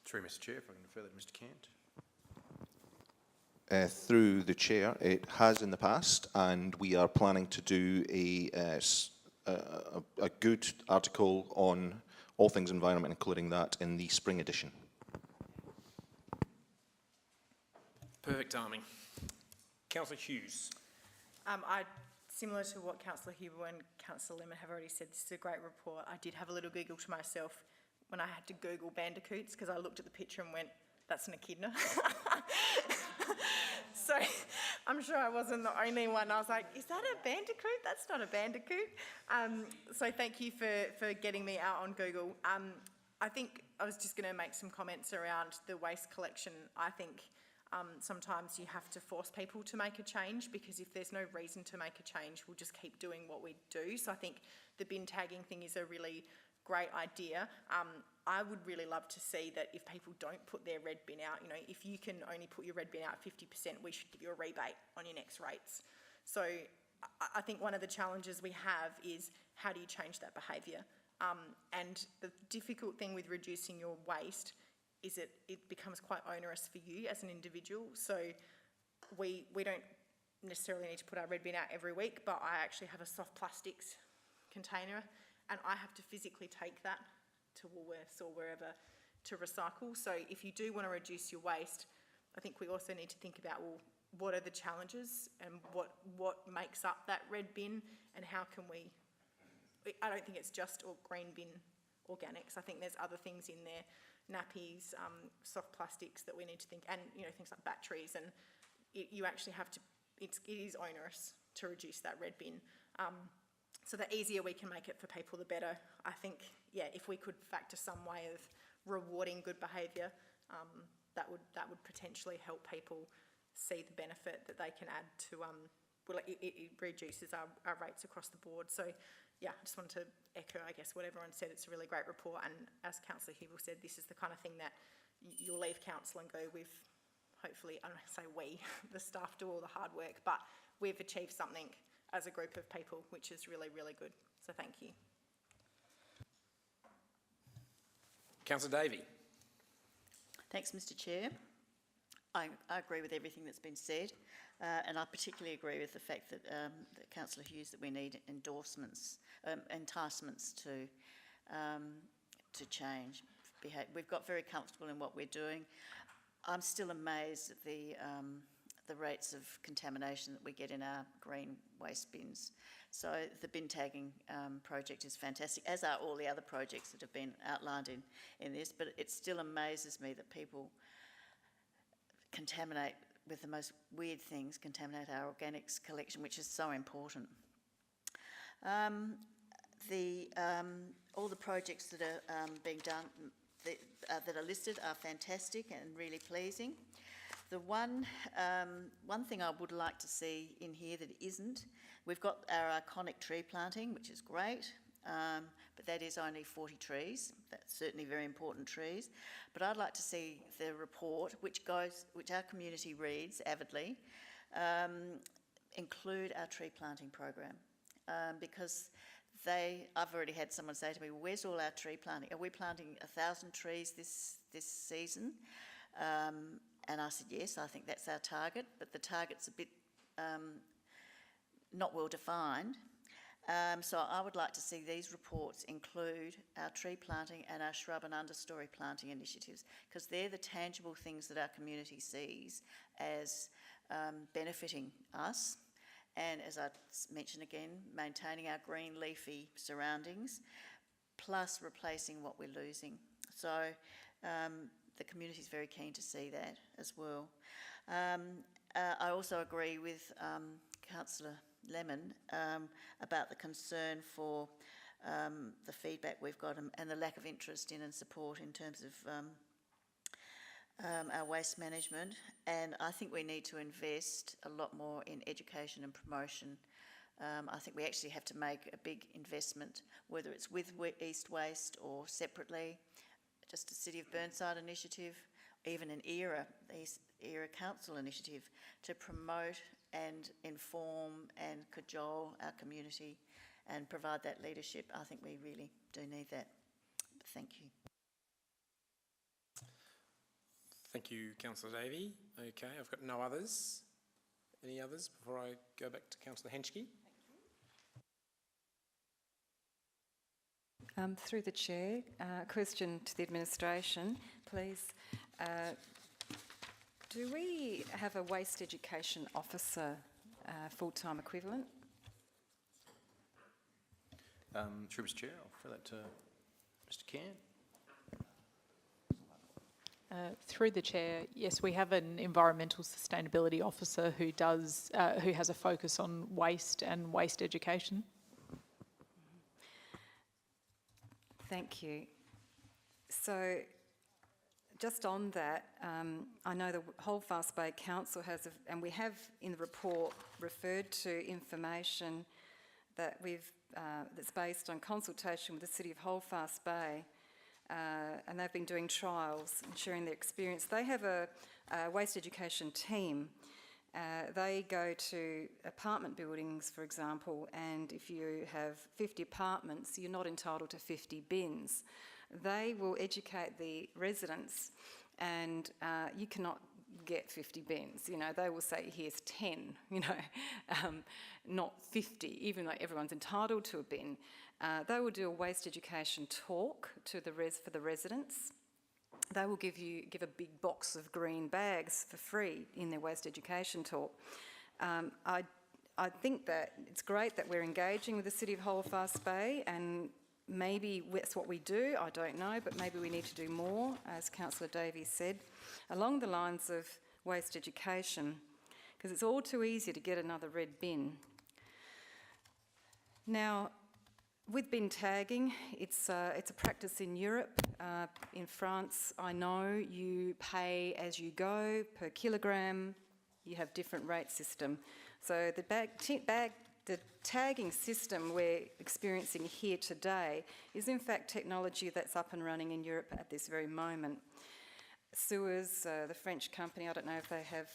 Through Mr Chair, if I can refer that to Mr Cant. Through the chair, it has in the past, and we are planning to do a good article on all things environment, including that in the spring edition. Perfect timing. Councillor Hughes. Similar to what Councillor Huber and Councillor Lemon have already said, this is a great report. I did have a little Google to myself when I had to Google bandicoots, because I looked at the picture and went, that's an echidna. So I'm sure I wasn't the only one. I was like, is that a bandicoot? That's not a bandicoot. So thank you for getting me out on Google. I think I was just going to make some comments around the waste collection. I think sometimes you have to force people to make a change, because if there's no reason to make a change, we'll just keep doing what we do. So I think the bin tagging thing is a really great idea. I would really love to see that if people don't put their red bin out, if you can only put your red bin out 50%, we should give you a rebate on your next rates. So I think one of the challenges we have is, how do you change that behaviour? And the difficult thing with reducing your waste is it becomes quite onerous for you as an individual. So we don't necessarily need to put our red bin out every week, but I actually have a soft plastics container, and I have to physically take that to Woolworths or wherever to recycle. So if you do want to reduce your waste, I think we also need to think about, well, what are the challenges and what makes up that red bin, and how can we... I don't think it's just green bin organics. I think there's other things in there, nappies, soft plastics that we need to think, and things like batteries, and you actually have to, it is onerous to reduce that red bin. So the easier we can make it for people, the better. I think, if we could factor some way of rewarding good behaviour, that would potentially help people see the benefit that they can add to, it reduces our rates across the board. So I just wanted to echo, I guess, what everyone said. It's a really great report, and as Councillor Hubel said, this is the kind of thing that you'll leave council and go with, hopefully, I don't say we, the staff do all the hard work, but we've achieved something as a group of people, which is really, really good. So thank you. Councillor Davey. Thanks, Mr Chair. I agree with everything that's been said, and I particularly agree with the fact that, Councillor Hughes, that we need endorsements, enticements to change. We've got very comfortable in what we're doing. I'm still amazed at the rates of contamination that we get in our green waste bins. So the bin tagging project is fantastic, as are all the other projects that have been outlined in this, but it still amazes me that people contaminate with the most weird things, contaminate our organics collection, which is so important. All the projects that are being done, that are listed, are fantastic and really pleasing. The one thing I would like to see in here that isn't, we've got our iconic tree planting, which is great, but that is only 40 trees. That's certainly very important trees. But I'd like to see the report, which our community reads avidly, include our tree planting program, because I've already had someone say to me, where's all our tree planting? Are we planting 1,000 trees this season? And I said, yes, I think that's our target, but the target's a bit not well defined. So I would like to see these reports include our tree planting and our shrub and understory planting initiatives, because they're the tangible things that our community sees as benefiting us. And as I mentioned again, maintaining our green leafy surroundings, plus replacing what we're losing. So the community is very keen to see that as well. I also agree with Councillor Lemon about the concern for the feedback we've got and the lack of interest in and support in terms of our waste management. And I think we need to invest a lot more in education and promotion. I think we actually have to make a big investment, whether it's with East Waste or separately, just a City of Burnside initiative, even an ERA Council initiative to promote and inform and cajole our community and provide that leadership. I think we really do need that. Thank you. Thank you, Councillor Davey. Okay, I've got no others. Any others before I go back to Councillor Henschke? Through the chair, question to the administration, please. Do we have a waste education officer full-time equivalent? Through Mr Chair, I'll refer that to Mr Cairn. Through the chair, yes, we have an environmental sustainability officer who does who has a focus on waste and waste education. Thank you. So, just on that, I know the Holdfast Bay Council has, and we have in the report referred to information that that's based on consultation with the City of Holdfast Bay. And they've been doing trials and sharing their experience. They have a waste education team. They go to apartment buildings, for example, and if you have 50 apartments, you're not entitled to 50 bins. They will educate the residents, and you cannot get 50 bins. You know, they will say, here's 10, you know, not 50, even though everyone's entitled to a bin. They will do a waste education talk to for the residents. They will give a big box of green bags for free in their waste education talk. I think that it's great that we're engaging with the City of Holdfast Bay, and maybe that's what we do, I don't know, but maybe we need to do more, as Councillor Davies said, along the lines of waste education, because it's all too easy to get another red bin. Now, with bin tagging, it's a practice in Europe. In France, I know you pay as you go per kilogram. You have different rate system. So the tagging system we're experiencing here today is in fact technology that's up and running in Europe at this very moment. Suez, the French company, I don't know if they have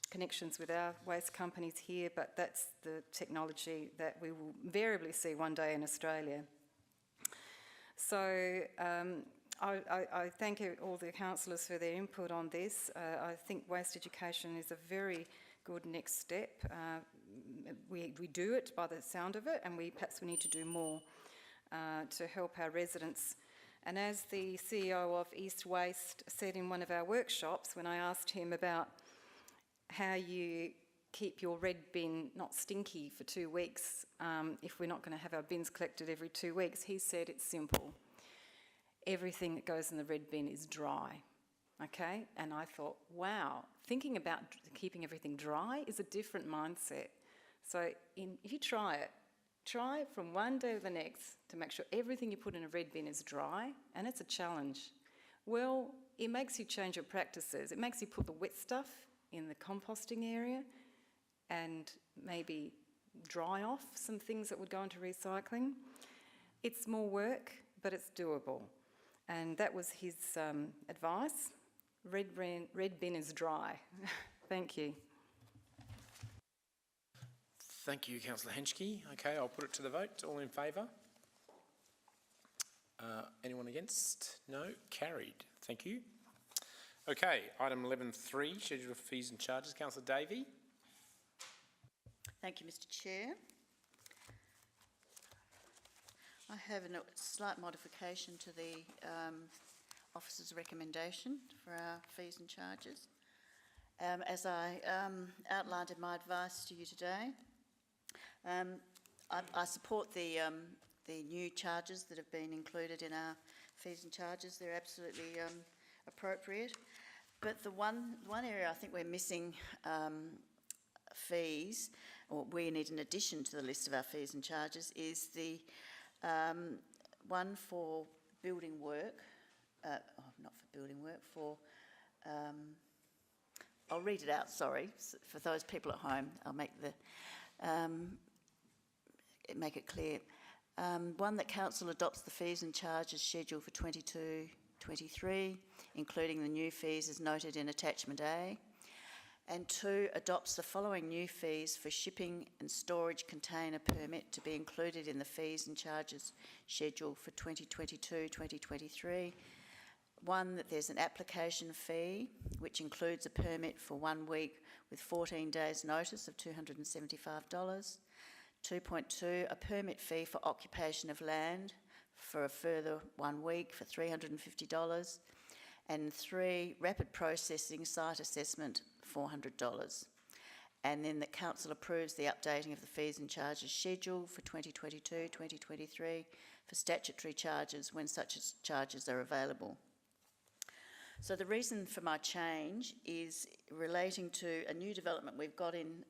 connections with our waste companies here, but that's the technology that we will invariably see one day in Australia. So I thank all the councillors for their input on this. I think waste education is a very good next step. We do it by the sound of it, and perhaps we need to do more to help our residents. And as the CEO of East Waste said in one of our workshops, when I asked him about how you keep your red bin not stinky for 2 weeks if we're not going to have our bins collected every 2 weeks, he said it's simple. Everything that goes in the red bin is dry, okay? And I thought, wow, thinking about keeping everything dry is a different mindset. So if you try it from one day to the next to make sure everything you put in a red bin is dry, and it's a challenge. Well, it makes you change your practices. It makes you put the wet stuff in the composting area and maybe dry off some things that would go into recycling. It's more work, but it's doable. And that was his advice. Red bin is dry. Thank you. Thank you, Councillor Henschke. Okay, I'll put it to the vote. All in favour? Anyone against? No? Carried. Thank you. Okay, item 11.3, schedule of fees and charges. Councillor Davey. Thank you, Mr Chair. I have a slight modification to the officer's recommendation for our fees and charges. As I outlined in my advice to you today, I support the new charges that have been included in our fees and charges. They're absolutely appropriate. But the one area I think we're missing fees, or we need an addition to the list of our fees and charges, is the one for building work, not for building work, for, I'll read it out, sorry, for those people at home, I'll make it clear. One, that council adopts the fees and charges schedule for 22-23, including the new fees as noted in attachment A. And 2, adopts the following new fees for shipping and storage container permit to be included in the fees and charges schedule for 2022-2023. 1, that there's an application fee which includes a permit for 1 week with 14 days notice of $275. 2.2, a permit fee for occupation of land for a further 1 week for $350. And 3, rapid processing site assessment, $400. And then the council approves the updating of the fees and charges schedule for 2022-2023 for statutory charges when such charges are available. So the reason for my change is relating to a new development we've got in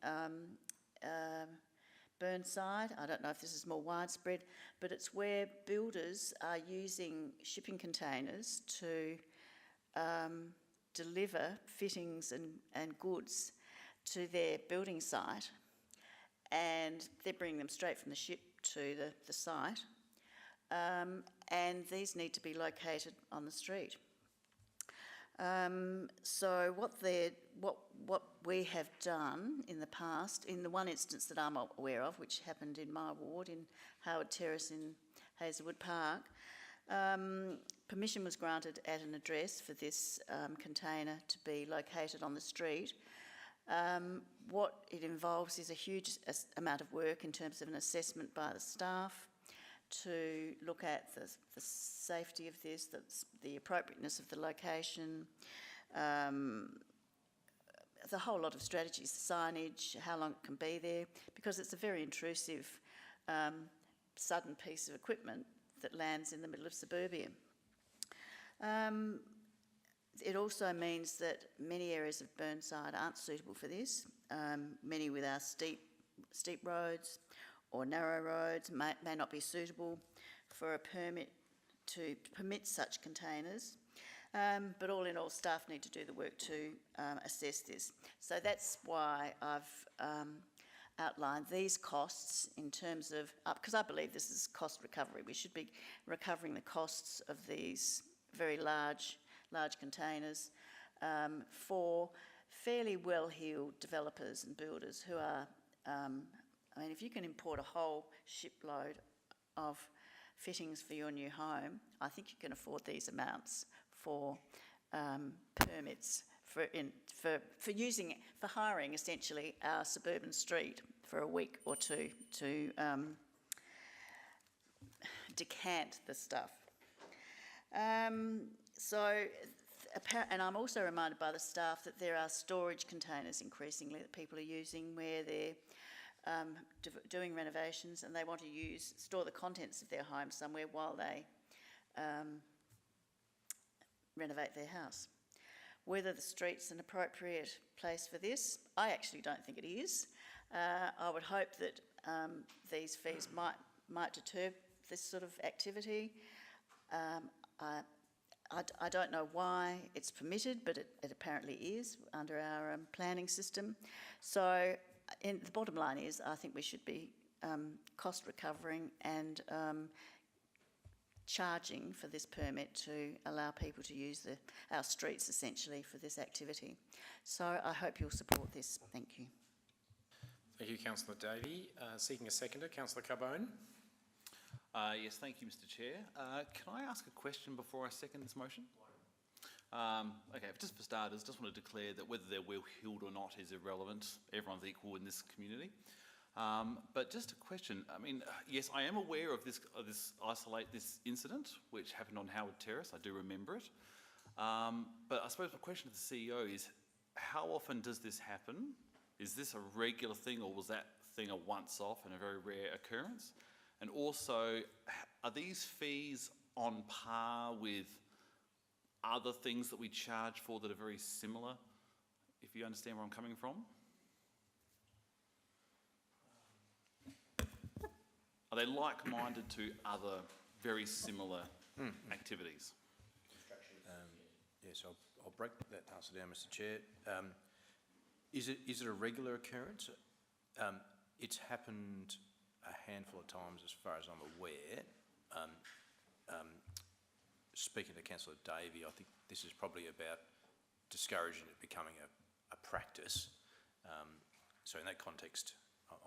Burnside. I don't know if this is more widespread, but it's where builders are using shipping containers to deliver fittings and goods to their building site, and they're bringing them straight from the ship to the site, and these need to be located on the street. So what we have done in the past, in the one instance that I'm aware of, which happened in my ward in Howard Terrace in Hazelwood Park, permission was granted at an address for this container to be located on the street. What it involves is a huge amount of work in terms of an assessment by the staff to look at the safety of this, the appropriateness of the location, the whole lot of strategies, signage, how long it can be there, because it's a very intrusive, sudden piece of equipment that lands in the middle of suburbia. It also means that many areas of Burnside aren't suitable for this. Many with our steep roads or narrow roads may not be suitable for a permit to permit such containers. But all in all, staff need to do the work to assess this. So that's why I've outlined these costs in terms of, because I believe this is cost recovery. We should be recovering the costs of these very large containers for fairly well-heeled developers and builders who are, I mean, if you can import a whole shipload of fittings for your new home, I think you can afford these amounts for permits for hiring essentially our suburban street for a week or two to decant the stuff. And I'm also reminded by the staff that there are storage containers increasingly that people are using where they're doing renovations and they want to store the contents of their home somewhere while they renovate their house. Whether the street's an appropriate place for this, I actually don't think it is. I would hope that these fees might deter this sort of activity. I don't know why it's permitted, but it apparently is under our planning system. So the bottom line is I think we should be cost recovering and charging for this permit to allow people to use our streets essentially for this activity. So I hope you'll support this. Thank you. Thank you, Councillor Davey. Seeking a seconder, Councillor Carbone. Yes, thank you, Mr. Chair. Can I ask a question before I second this motion? Okay, just for starters, just want to declare that whether they're well-heeled or not is irrelevant. Everyone's equal in this community. But just a question. I mean, yes, I am aware of this incident, which happened on Howard Terrace. I do remember it. But I suppose my question to the CEO is, how often does this happen? Is this a regular thing, or was that thing a once-off and a very rare occurrence? And also, are these fees on par with other things that we charge for that are very similar, if you understand where I'm coming from? Are they like-minded to other very similar activities? Yes, I'll break that answer down, Mr. Chair. Is it a regular occurrence? It's happened a handful of times, as far as I'm aware. Speaking to Councillor Davey, I think this is probably about discouraging it becoming a practice. So in that context,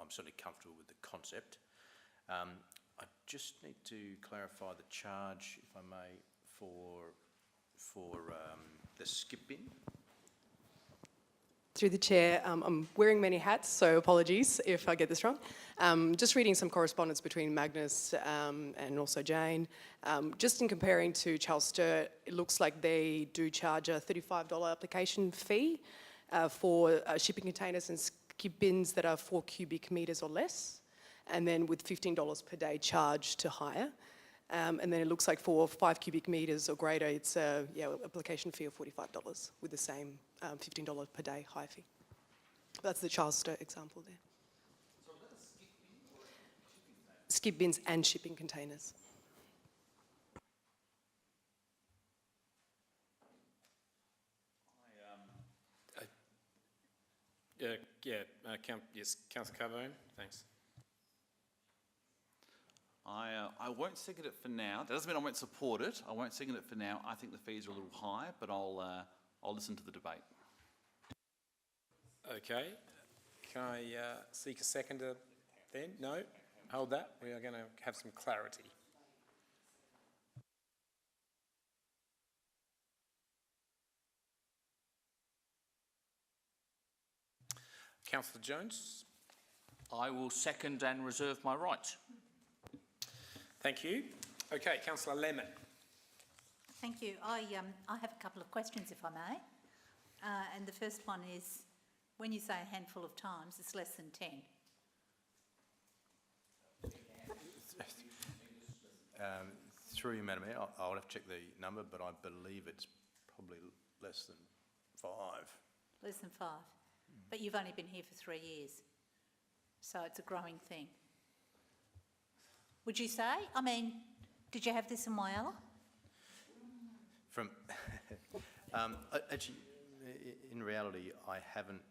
I'm certainly comfortable with the concept. I just need to clarify the charge, if I may, for the skip bin. Through the chair, I'm wearing many hats, so apologies if I get this wrong. Just reading some correspondence between Magnus and also Jane. Just in comparing to Charles Sturt, it looks like they do charge a $35 application fee for shipping containers and skip bins that are 4 cubic metres or less, and then with $15 per day charge to hire. And then it looks like for 5 cubic metres or greater, it's a application fee of $45 with the same $15 per day hire fee. That's the Charles Sturt example there. So is that a skip bin or a shipping container? Skip bins and shipping containers. Yes, Councillor Carbone, thanks. I won't second it for now. That doesn't mean I won't support it. I won't second it for now. I think the fees are a little high, but I'll listen to the debate. Okay. Can I seek a seconder then? No? Hold that. We are going to have some clarity. Councillor Jones? I will second and reserve my right. Thank you. Okay, Councillor Lemon. Thank you. I have a couple of questions, if I may. And the first one is, when you say a handful of times, it's less than 10. Through you, Madam Mayor, I'll have to check the number, but I believe it's probably less than 5. Less than 5. But you've only been here for 3 years. So it's a growing thing. Would you say? I mean, did you have this in Whyalla? Actually, in reality, I haven't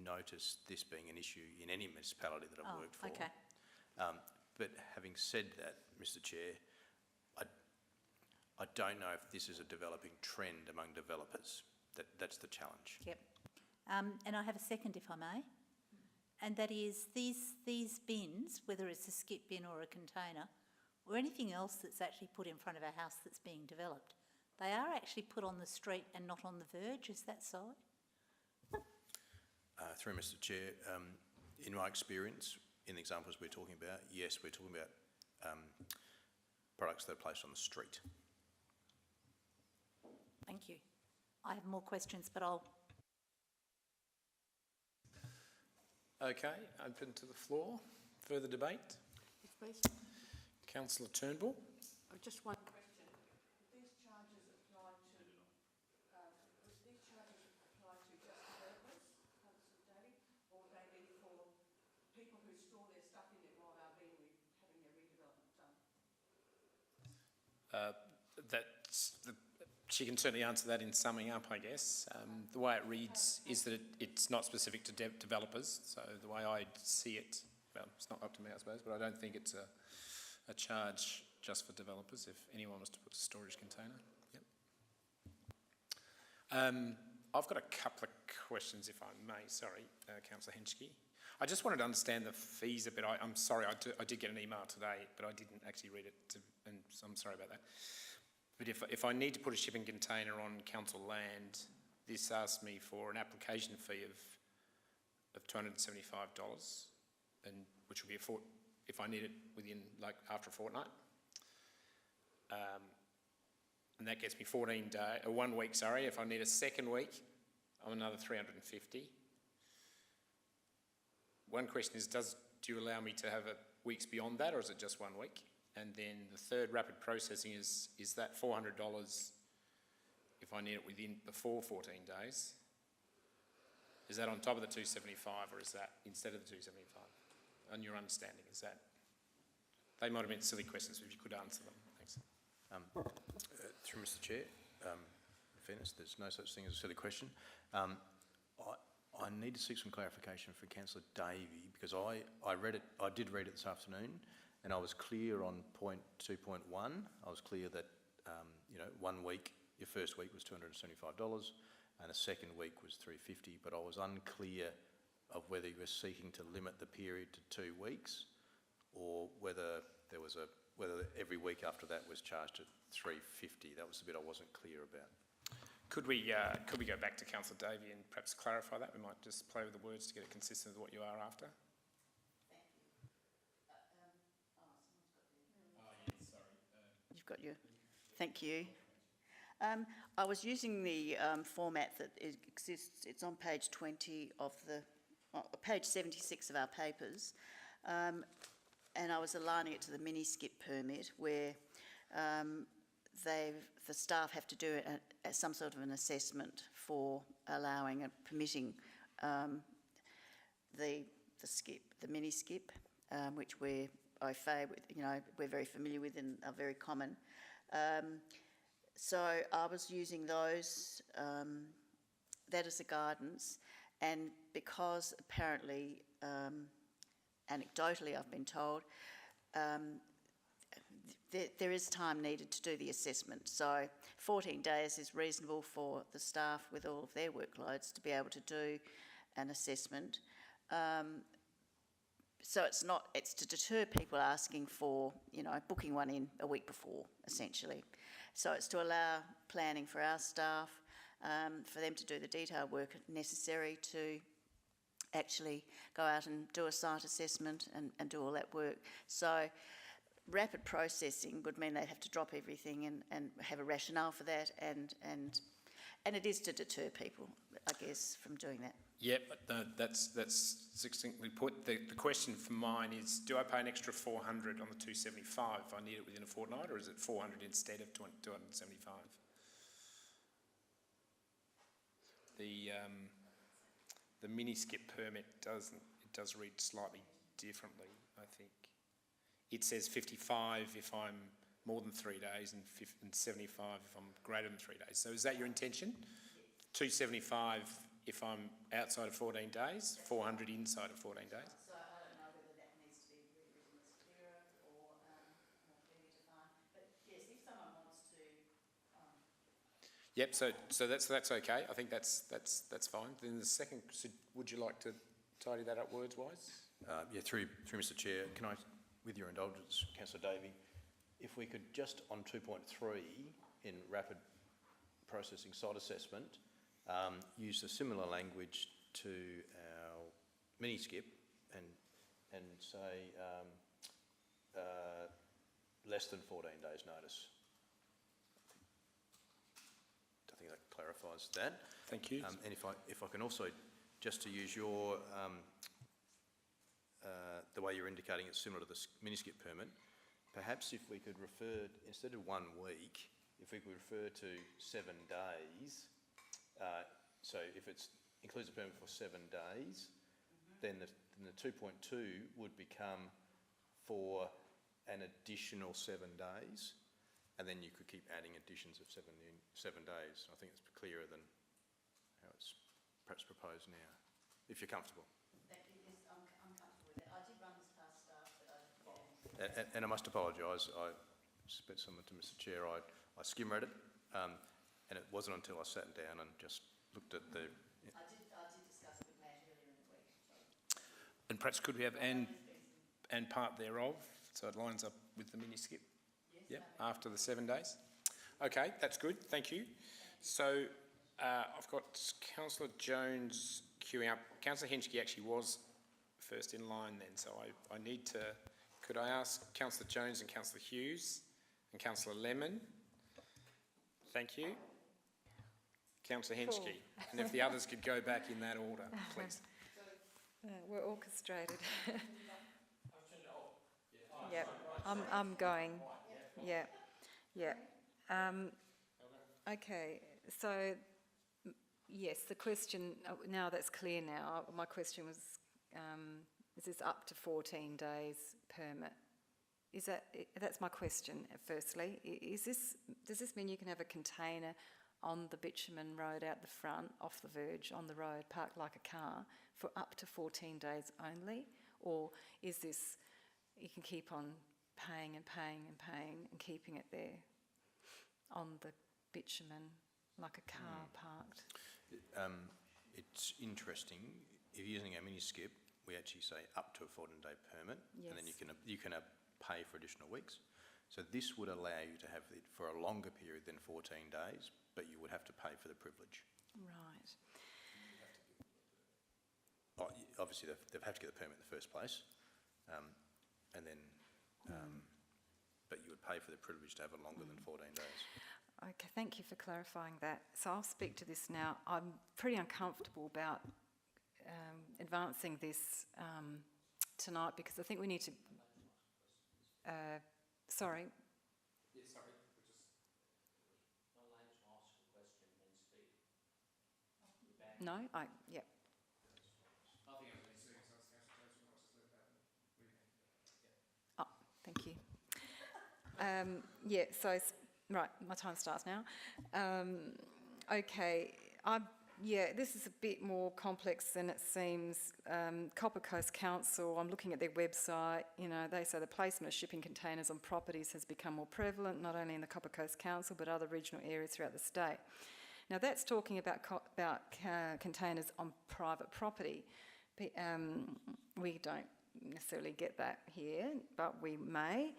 noticed this being an issue in any municipality that I've worked for. Okay. But having said that, Mr. Chair, I don't know if this is a developing trend among developers. That's the challenge. Yep. And I have a second, if I may. And that is these bins, whether it's a skip bin or a container, or anything else that's actually put in front of a house that's being developed, they are actually put on the street and not on the verge, is that so? Through Mr. Chair, in my experience, in the examples we're talking about, yes, we're talking about products that are placed on the street. Thank you. I have more questions, but I'll... Okay, open to the floor. Further debate? Councillor Turnbull. Just one question. Would these charges apply to just developers, Councillor Daly, or would they be for people who store their stuff in it while they're having their redevelopment done? She can certainly answer that in summing up, I guess. The way it reads is that it's not specific to developers, so the way I see it, well, it's not up to me, I suppose, but I don't think it's a charge just for developers if anyone was to put a storage container. Yep. I've got a couple of questions, if I may. Sorry, Councillor Henschke. I just wanted to understand the fees a bit. I'm sorry, I did get an email today, but I didn't actually read it, and so I'm sorry about that. But if I need to put a shipping container on council land, this asks me for an application fee of $275, and which will be if I need it within, like, after a fortnight. And that gets me 1 week, sorry. If I need a second week, I'm another 350. One question is, do you allow me to have weeks beyond that, or is it just 1 week? And then the third rapid processing is that $400 if I need it before 14 days? Is that on top of the 275, or is that instead of the 275? On your understanding, is that? They might have been silly questions, but if you could answer them. Thanks. Through Mr. Chair, in fairness, there's no such thing as a silly question. I need to seek some clarification for Councillor Davey, because I did read it this afternoon, and I was clear on point 2.1. I was clear that 1 week, your first week was $275, and a second week was $350. But I was unclear of whether you were seeking to limit the period to 2 weeks, or whether whether every week after that was charged at $350. That was the bit I wasn't clear about. Could we go back to Councillor Davey and perhaps clarify that? We might just play with the words to get it consistent with what you are after. You've got your... Thank you. I was using the format that exists. It's on page 20 of page 76 of our papers, and I was aligning it to the mini-skip permit, where the staff have to do some sort of an assessment for allowing and permitting the mini-skip, which we're au fait with, we're very familiar with and are very common. So I was using those, that as a guidance, and because apparently, anecdotally I've been told, there is time needed to do the assessment. So 14 days is reasonable for the staff with all of their workloads to be able to do an assessment. So it's to deter people asking for, booking one in a week before, essentially. So it's to allow planning for our staff, for them to do the detailed work necessary to actually go out and do a site assessment and do all that work. So rapid processing would mean they'd have to drop everything and have a rationale for that, and it is to deter people, I guess, from doing that. Yeah, but that's succinctly put. The question for mine is, do I pay an extra $400 on the 275 if I need it within a fortnight, or is it $400 instead of 275? The mini skip permit does read slightly differently, I think. It says 55 if I'm more than 3 days and 75 if I'm greater than 3 days. So is that your intention? 275 if I'm outside of 14 days, 400 inside of 14 days? So I don't know whether that needs to be rewritten as clearer or more clearly defined. But yes, if someone wants to... Yep, so that's okay. I think that's fine. Then the second, would you like to tidy that up words-wise? Yeah, through Mr. Chair, can I, with your indulgence, Councillor Davey, if we could just on 2.3 in rapid processing site assessment, use a similar language to our mini skip and say less than 14 days notice. I think that clarifies that. Thank you. And if I can also, just to use your the way you're indicating it's similar to the mini skip permit, perhaps if we could refer, instead of 1 week, if we could refer to 7 days. So if it includes a permit for 7 days, then the 2.2 would become for an additional 7 days, and then you could keep adding additions of 7 days. I think it's clearer than how it's perhaps proposed now, if you're comfortable. Yes, I'm comfortable with that. I did run this past staff, but And I must apologise, I spent something to Mr. Chair, I skim read it, and it wasn't until I sat down and just looked at the... I did discuss it with Matt earlier in the week. And perhaps could we have and part thereof, so it lines up with the mini skip? Yes. Yep, after the 7 days. Okay, that's good, thank you. So I've got Councillor Jones queuing up. Councillor Henschke actually was first in line then. So I need to, could I ask Councillor Jones and Councillor Hughes and Councillor Lemon? Thank you. Councillor Henschke. Cool. And if the others could go back in that order, please. We're orchestrated. Yep, I'm going. Yeah, yeah. Okay, so yes, the question, now that's clear now, my question was, is this up to 14 days permit? That's my question, firstly. Does this mean you can have a container on the bitumen road out the front, off the verge, on the road, parked like a car, for up to 14 days only? Or is this, you can keep on paying and paying and paying and keeping it there on the bitumen like a car parked? It's interesting. If you're using our mini skip, we actually say up to a 14-day permit, Yes. and then you can pay for additional weeks. So this would allow you to have it for a longer period than 14 days, but you would have to pay for the privilege. Right. Obviously, they've had to get the permit in the first place, and then, but you would pay for the privilege to have it longer than 14 days. Okay, thank you for clarifying that. So I'll speak to this now. I'm pretty uncomfortable about advancing this tonight because I think we need to... sorry. Yeah, sorry. Not allowed to ask a question and then speak. No? Yep. Oh, thank you. Yeah, so, right, my time starts now. Okay, yeah, this is a bit more complex than it seems. Copper Coast Council, I'm looking at their website, you know, they say the placement of shipping containers on properties has become more prevalent, not only in the Copper Coast Council, but other regional areas throughout the state. Now, that's talking about containers on private property. We don't necessarily get that here, but we may.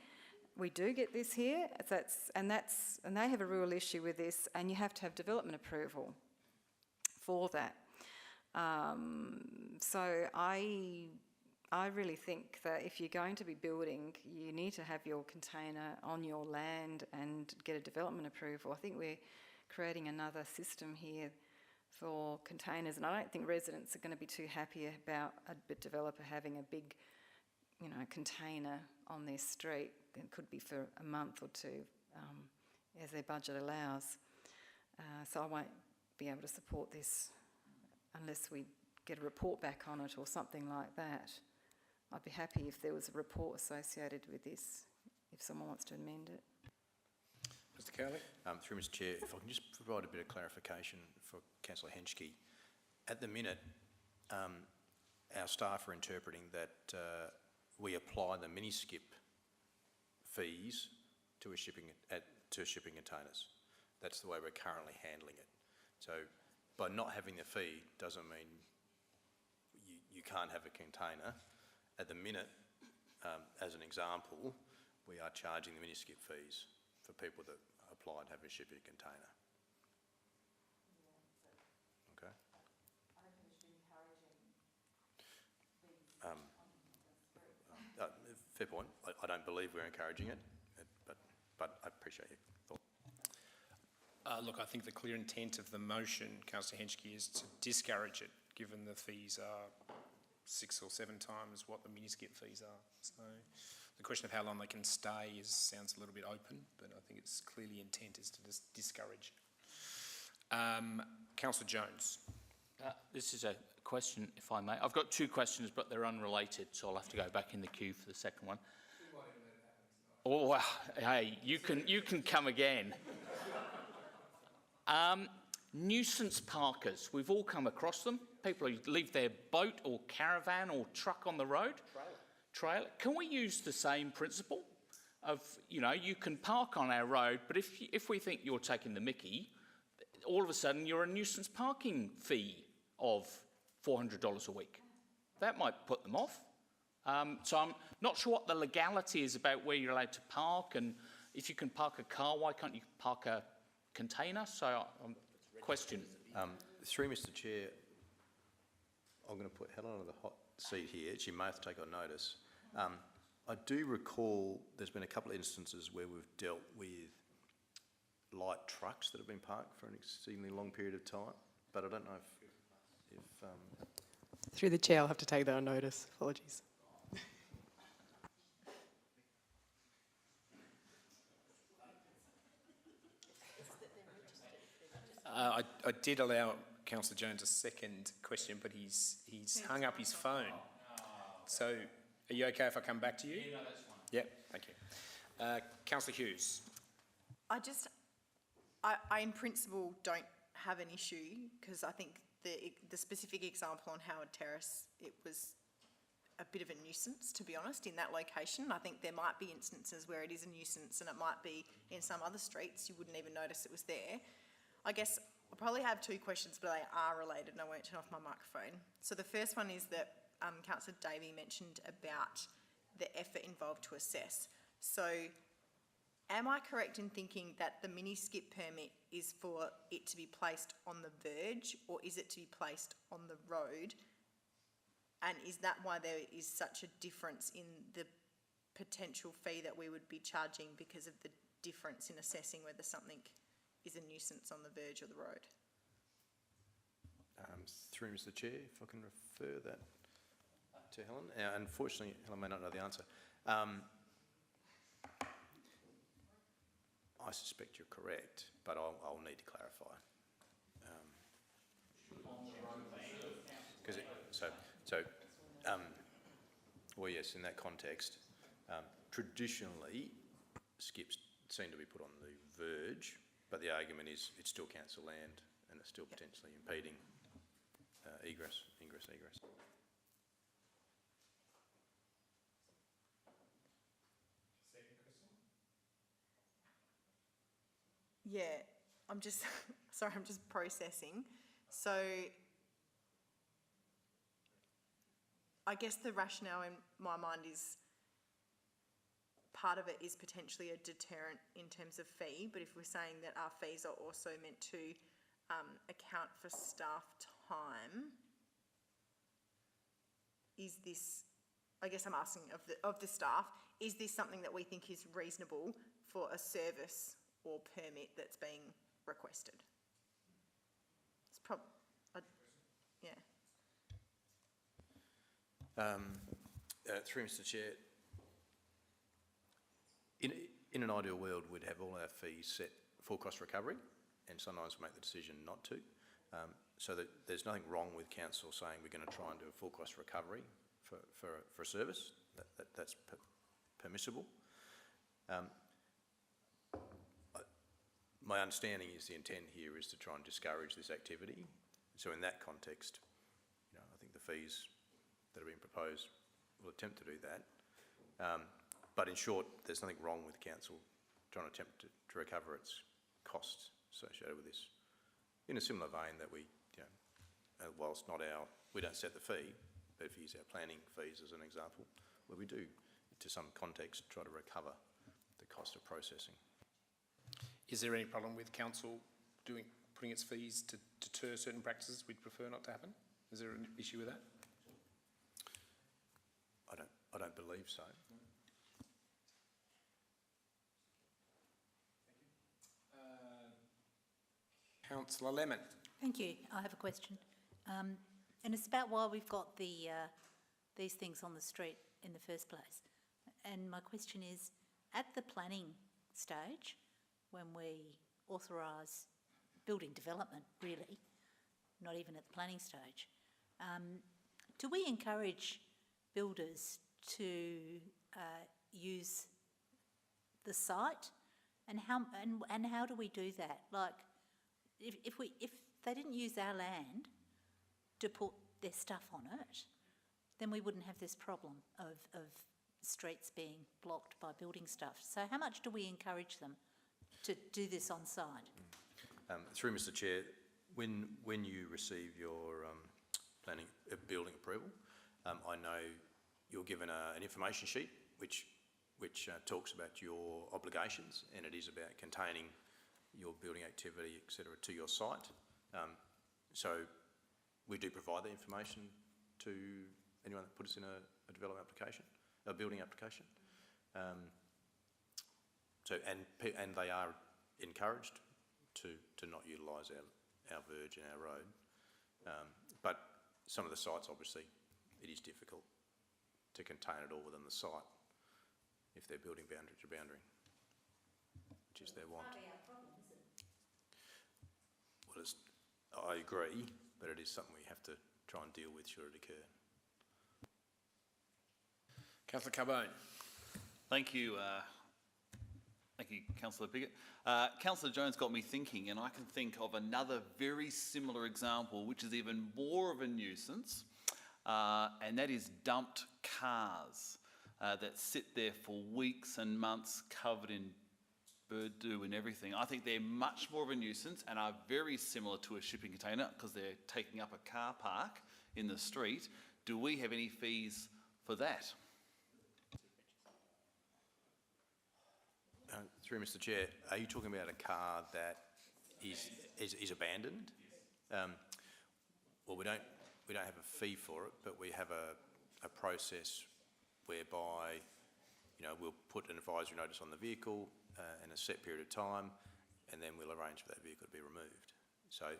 We do get this here, and they have a real issue with this, and you have to have development approval for that. So I really think that if you're going to be building, you need to have your container on your land and get a development approval. I think we're creating another system here for containers, and I don't think residents are going to be too happy about a developer having a big, you know, container on their street. It could be for a month or two, as their budget allows. So I won't be able to support this unless we get a report back on it or something like that. I'd be happy if there was a report associated with this, if someone wants to amend it. Mr Curley? Through Mr Chair, if I can just provide a bit of clarification for Councillor Henschke. At the minute, our staff are interpreting that we apply the mini-skip fees to shipping containers. That's the way we're currently handling it. So by not having the fee doesn't mean you can't have a container. At the minute, as an example, we are charging the mini-skip fees for people that apply and have a shipping container. Okay. Fair point. I don't believe we're encouraging it, but I appreciate your thought. Look, I think the clear intent of the motion, Councillor Henschke, is to discourage it, given the fees are 6 or 7 times what the mini-skip fees are. So the question of how long they can stay sounds a little bit open, but I think its clearly intent is to just discourage. Councillor Jones. This is a question, if I may. I've got 2 questions, but they're unrelated, so I'll have to go back in the queue for the second one. Oh, well, hey, you can come again. Nuisance parkers. We've all come across them. People who leave their boat or caravan or truck on the road. Trailer. Can we use the same principle of, you know, you can park on our road, but if we think you're taking the mickey, all of a sudden you're a nuisance parking fee of $400 a week. That might put them off. So I'm not sure what the legality is about where you're allowed to park, and if you can park a car, why can't you park a container? So question. Through Mr Chair, I'm going to put Helen on the hot seat here, she may have to take on notice. I do recall there's been a couple of instances where we've dealt with light trucks that have been parked for an exceedingly long period of time, but I don't know if Through the chair, I'll have to take that on notice. Apologies. I did allow Councillor Jones a second question, but he's hung up his phone. So, are you okay if I come back to you? Yeah, no, that's fine. Yep, thank you. Councillor Hughes. I in principle don't have an issue, because I think the specific example on Howard Terrace, it was a bit of a nuisance, to be honest, in that location. I think there might be instances where it is a nuisance, and it might be in some other streets, you wouldn't even notice it was there. I guess I'll probably have two questions, but they are related, and I won't turn off my microphone. So the first one is that Councillor Davey mentioned about the effort involved to assess. So am I correct in thinking that the mini skip permit is for it to be placed on the verge, or is it to be placed on the road? And is that why there is such a difference in the potential fee that we would be charging because of the difference in assessing whether something is a nuisance on the verge or the road? Through Mr. Chair, if I can refer that to Helen. Unfortunately, Helen may not know the answer. I suspect you're correct, but I'll need to clarify. Well, yes, in that context, traditionally, skips seem to be put on the verge, but the argument is it's still council land and it's still potentially impeding egress. Yeah, I'm just, sorry, I'm just processing. So I guess the rationale in my mind is part of it is potentially a deterrent in terms of fee, but if we're saying that our fees are also meant to account for staff time, is this, I guess I'm asking of the staff, is this something that we think is reasonable for a service or permit that's being requested? It's yeah. Through Mr. Chair, in an ideal world, we'd have all our fees set full cost recovery, and sometimes we make the decision not to. So that there's nothing wrong with council saying we're going to try and do a full cost recovery for a service. That's permissible. My understanding is the intent here is to try and discourage this activity. So in that context, I think the fees that are being proposed will attempt to do that. But in short, there's nothing wrong with council trying to attempt to recover its costs associated with this. In a similar vein that we, whilst we don't set the fee, but if you use our planning fees as an example, where we do, to some context, try to recover the cost of processing. Is there any problem with council putting its fees to deter certain practices we'd prefer not to happen? Is there an issue with that? I don't believe so. Councillor Lemon. Thank you. I have a question. And it's about why we've got these things on the street in the first place. And my question is, at the planning stage, when we authorise building development, really, not even at the planning stage, do we encourage builders to use the site? And how do we do that? Like, if they didn't use our land to put their stuff on it, then we wouldn't have this problem of streets being blocked by building stuff. So how much do we encourage them to do this on site? Through Mr. Chair, when you receive your building approval, I know you're given an information sheet which talks about your obligations, and it is about containing your building activity, etc., to your site. So we do provide the information to anyone that put us in a development application, a building application. And they are encouraged to not utilise our verge and our road. But some of the sites, obviously, it is difficult to contain it all within the site if they're building boundary to boundary, which is their want. Well, I agree, but it is something we have to try and deal with should it occur. Councillor Carbone. Thank you. Thank you, Councillor Piggott. Councillor Jones got me thinking, and I can think of another very similar example, which is even more of a nuisance, and that is dumped cars that sit there for weeks and months covered in bird dew and everything. I think they're much more of a nuisance and are very similar to a shipping container because they're taking up a car park in the street. Do we have any fees for that? Through Mr. Chair, are you talking about a car that is abandoned? Well, we don't have a fee for it, but we have a process whereby, you know, we'll put an advisory notice on the vehicle in a set period of time, and then we'll arrange for that vehicle to be removed. So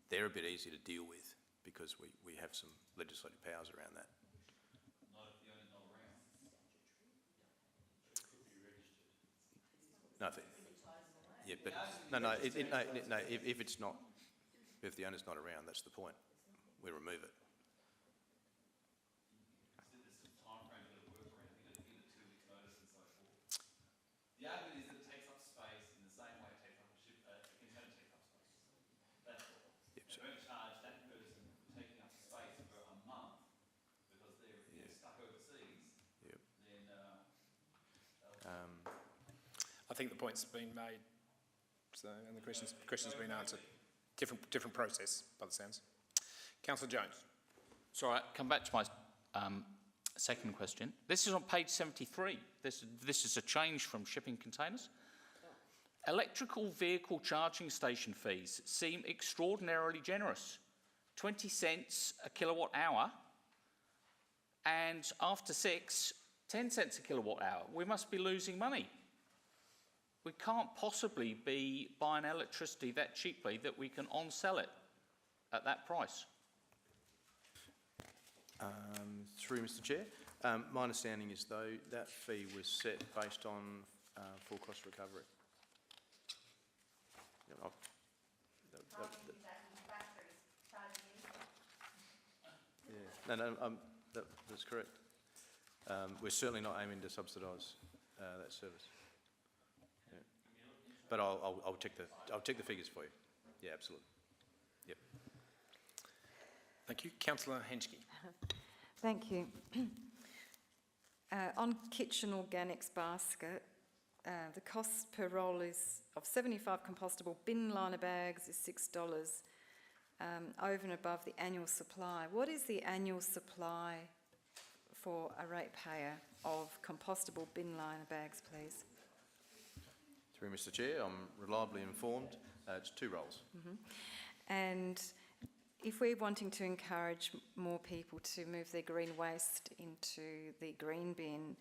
they're a bit easier to deal with because we have some legislative powers around that. No, yeah, but no. If it's not, if the owner's not around, that's the point. We remove it. The argument is that it takes up space in the same way it takes up a container takes up space. That's all. Yep, so we're going to charge that person for taking up space for a month because they're stuck overseas. Yep. Then I think the point's been made, so, and the question's been answered. Different process, by the sounds. Councillor Jones. Sorry, come back to my second question. This is on page 73. This is a change from shipping containers. Electrical vehicle charging station fees seem extraordinarily generous. 20 cents a kilowatt hour, and after 6, 10 cents a kilowatt hour. We must be losing money. We can't possibly be buying electricity that cheaply that we can on-sell it at that price. Through Mr. Chair, my understanding is though that fee was set based on full cost recovery. That's correct. We're certainly not aiming to subsidise that service. Yeah. But I'll check the figures for you. Yeah, absolutely. Yep. Thank you. Councillor Henschke. Thank you. On Kitchen Organics basket, the cost per roll is of 75 compostable bin liner bags is $6 over and above the annual supply. What is the annual supply for a ratepayer of compostable bin liner bags, please? Through Mr. Chair, I'm reliably informed. It's 2 rolls. And if we're wanting to encourage more people to move their green waste into the green bin,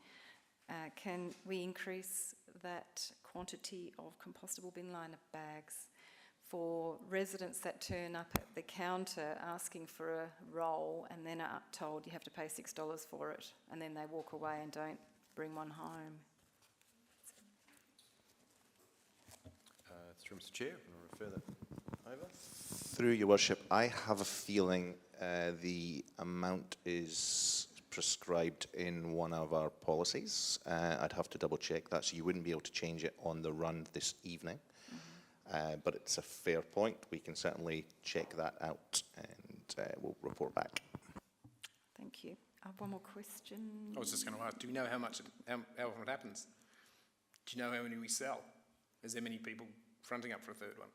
can we increase that quantity of compostable bin liner bags for residents that turn up at the counter asking for a roll and then are told you have to pay $6 for it, and then they walk away and don't bring one home? Through Mr. Chair, I'm going to refer that over. Through your worship, I have a feeling the amount is prescribed in one of our policies. I'd have to double check that, so you wouldn't be able to change it on the run this evening. But it's a fair point. We can certainly check that out and we'll report back. Thank you. I have one more question. I was just going to ask, do you know how often it happens? Do you know how many we sell? Is there many people fronting up for a third one?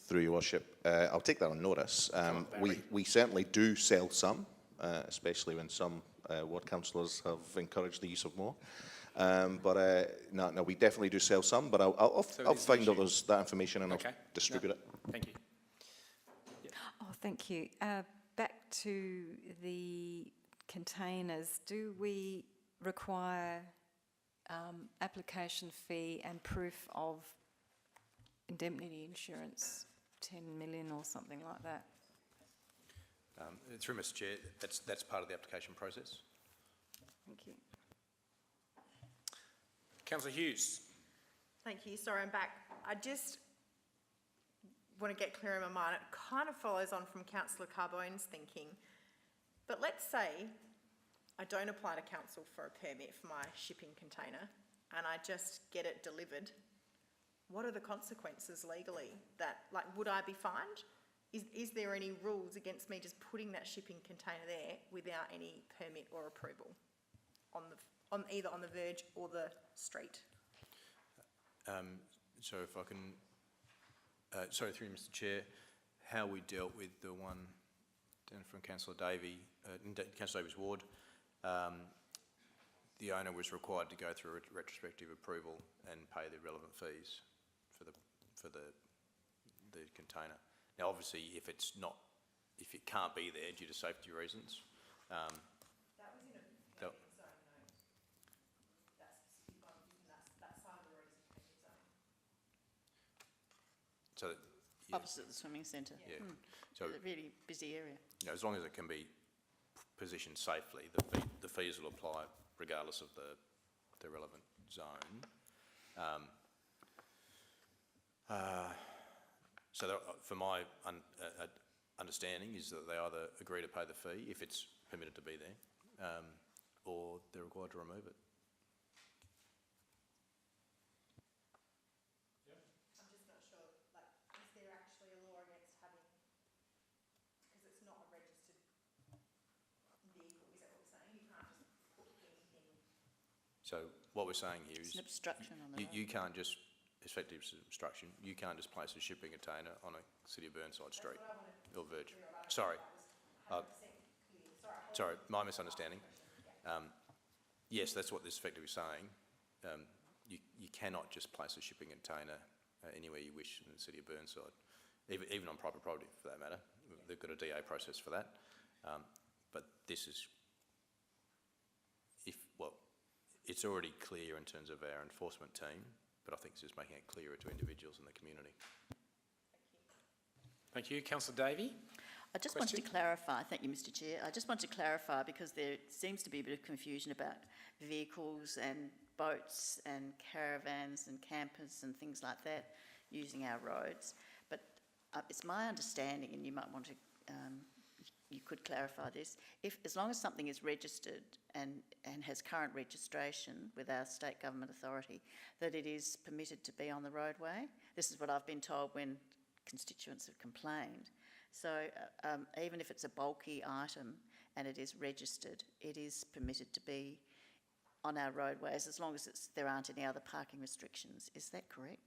Through your worship, I'll take that on notice. We certainly do sell some, especially when some ward councillors have encouraged the use of more. No, we definitely do sell some, but I'll find out that information and I'll distribute it. Thank you. Oh, thank you. Back back to the containers, do we require application fee and proof of indemnity insurance, 10 million or something like that? Through Mr Chair, that's part of the application process. Thank you. Councillor Hughes. Thank you. Sorry, I'm back. I just want to get clear in my mind. It kind of follows on from Councillor Carbone's thinking. But let's say I don't apply to council for a permit for my shipping container and I just get it delivered. What are the consequences legally? Would I be fined? Is there any rules against me just putting that shipping container there without any permit or approval either on the verge or the street? So if I can, sorry, through Mr Chair, how we dealt with the one down from Councillor Davey, Councillor Davies' ward, the owner was required to go through a retrospective approval and pay the relevant fees for the container. Now, obviously, if it can't be there due to safety reasons, that was in a zone note. That side of the road is a paving zone. so Opposite the swimming centre. yeah. So a really busy area. As long as it can be positioned safely, the fees will apply regardless of the relevant zone. So for my understanding is that they either agree to pay the fee if it's permitted to be there, or they're required to remove it. I'm just not sure, is there actually a law against having, because it's not a registered vehicle, is that what we're saying? You can't just put anything. So what we're saying here is It's an obstruction on the road. you can't just, effective obstruction, you can't just place a shipping container on a City of Burnside street or verge. Sorry. Sorry, my misunderstanding. Yes, that's what this effectively is saying. You cannot just place a shipping container anywhere you wish in the City of Burnside, even on private property for that matter. They've got a DA process for that. But this is, it's already clear in terms of our enforcement team, but I think it's just making it clearer to individuals in the community. Thank you. Councillor Davey. I just wanted to clarify, thank you Mr Chair, I just want to clarify because there seems to be a bit of confusion about vehicles and boats and caravans and campers and things like that using our roads. But it's my understanding, and you might want to, you could clarify this, as long as something is registered and has current registration with our state government authority, that it is permitted to be on the roadway. This is what I've been told when constituents have complained. So even if it's a bulky item and it is registered, it is permitted to be on our roadways as long as there aren't any other parking restrictions. Is that correct?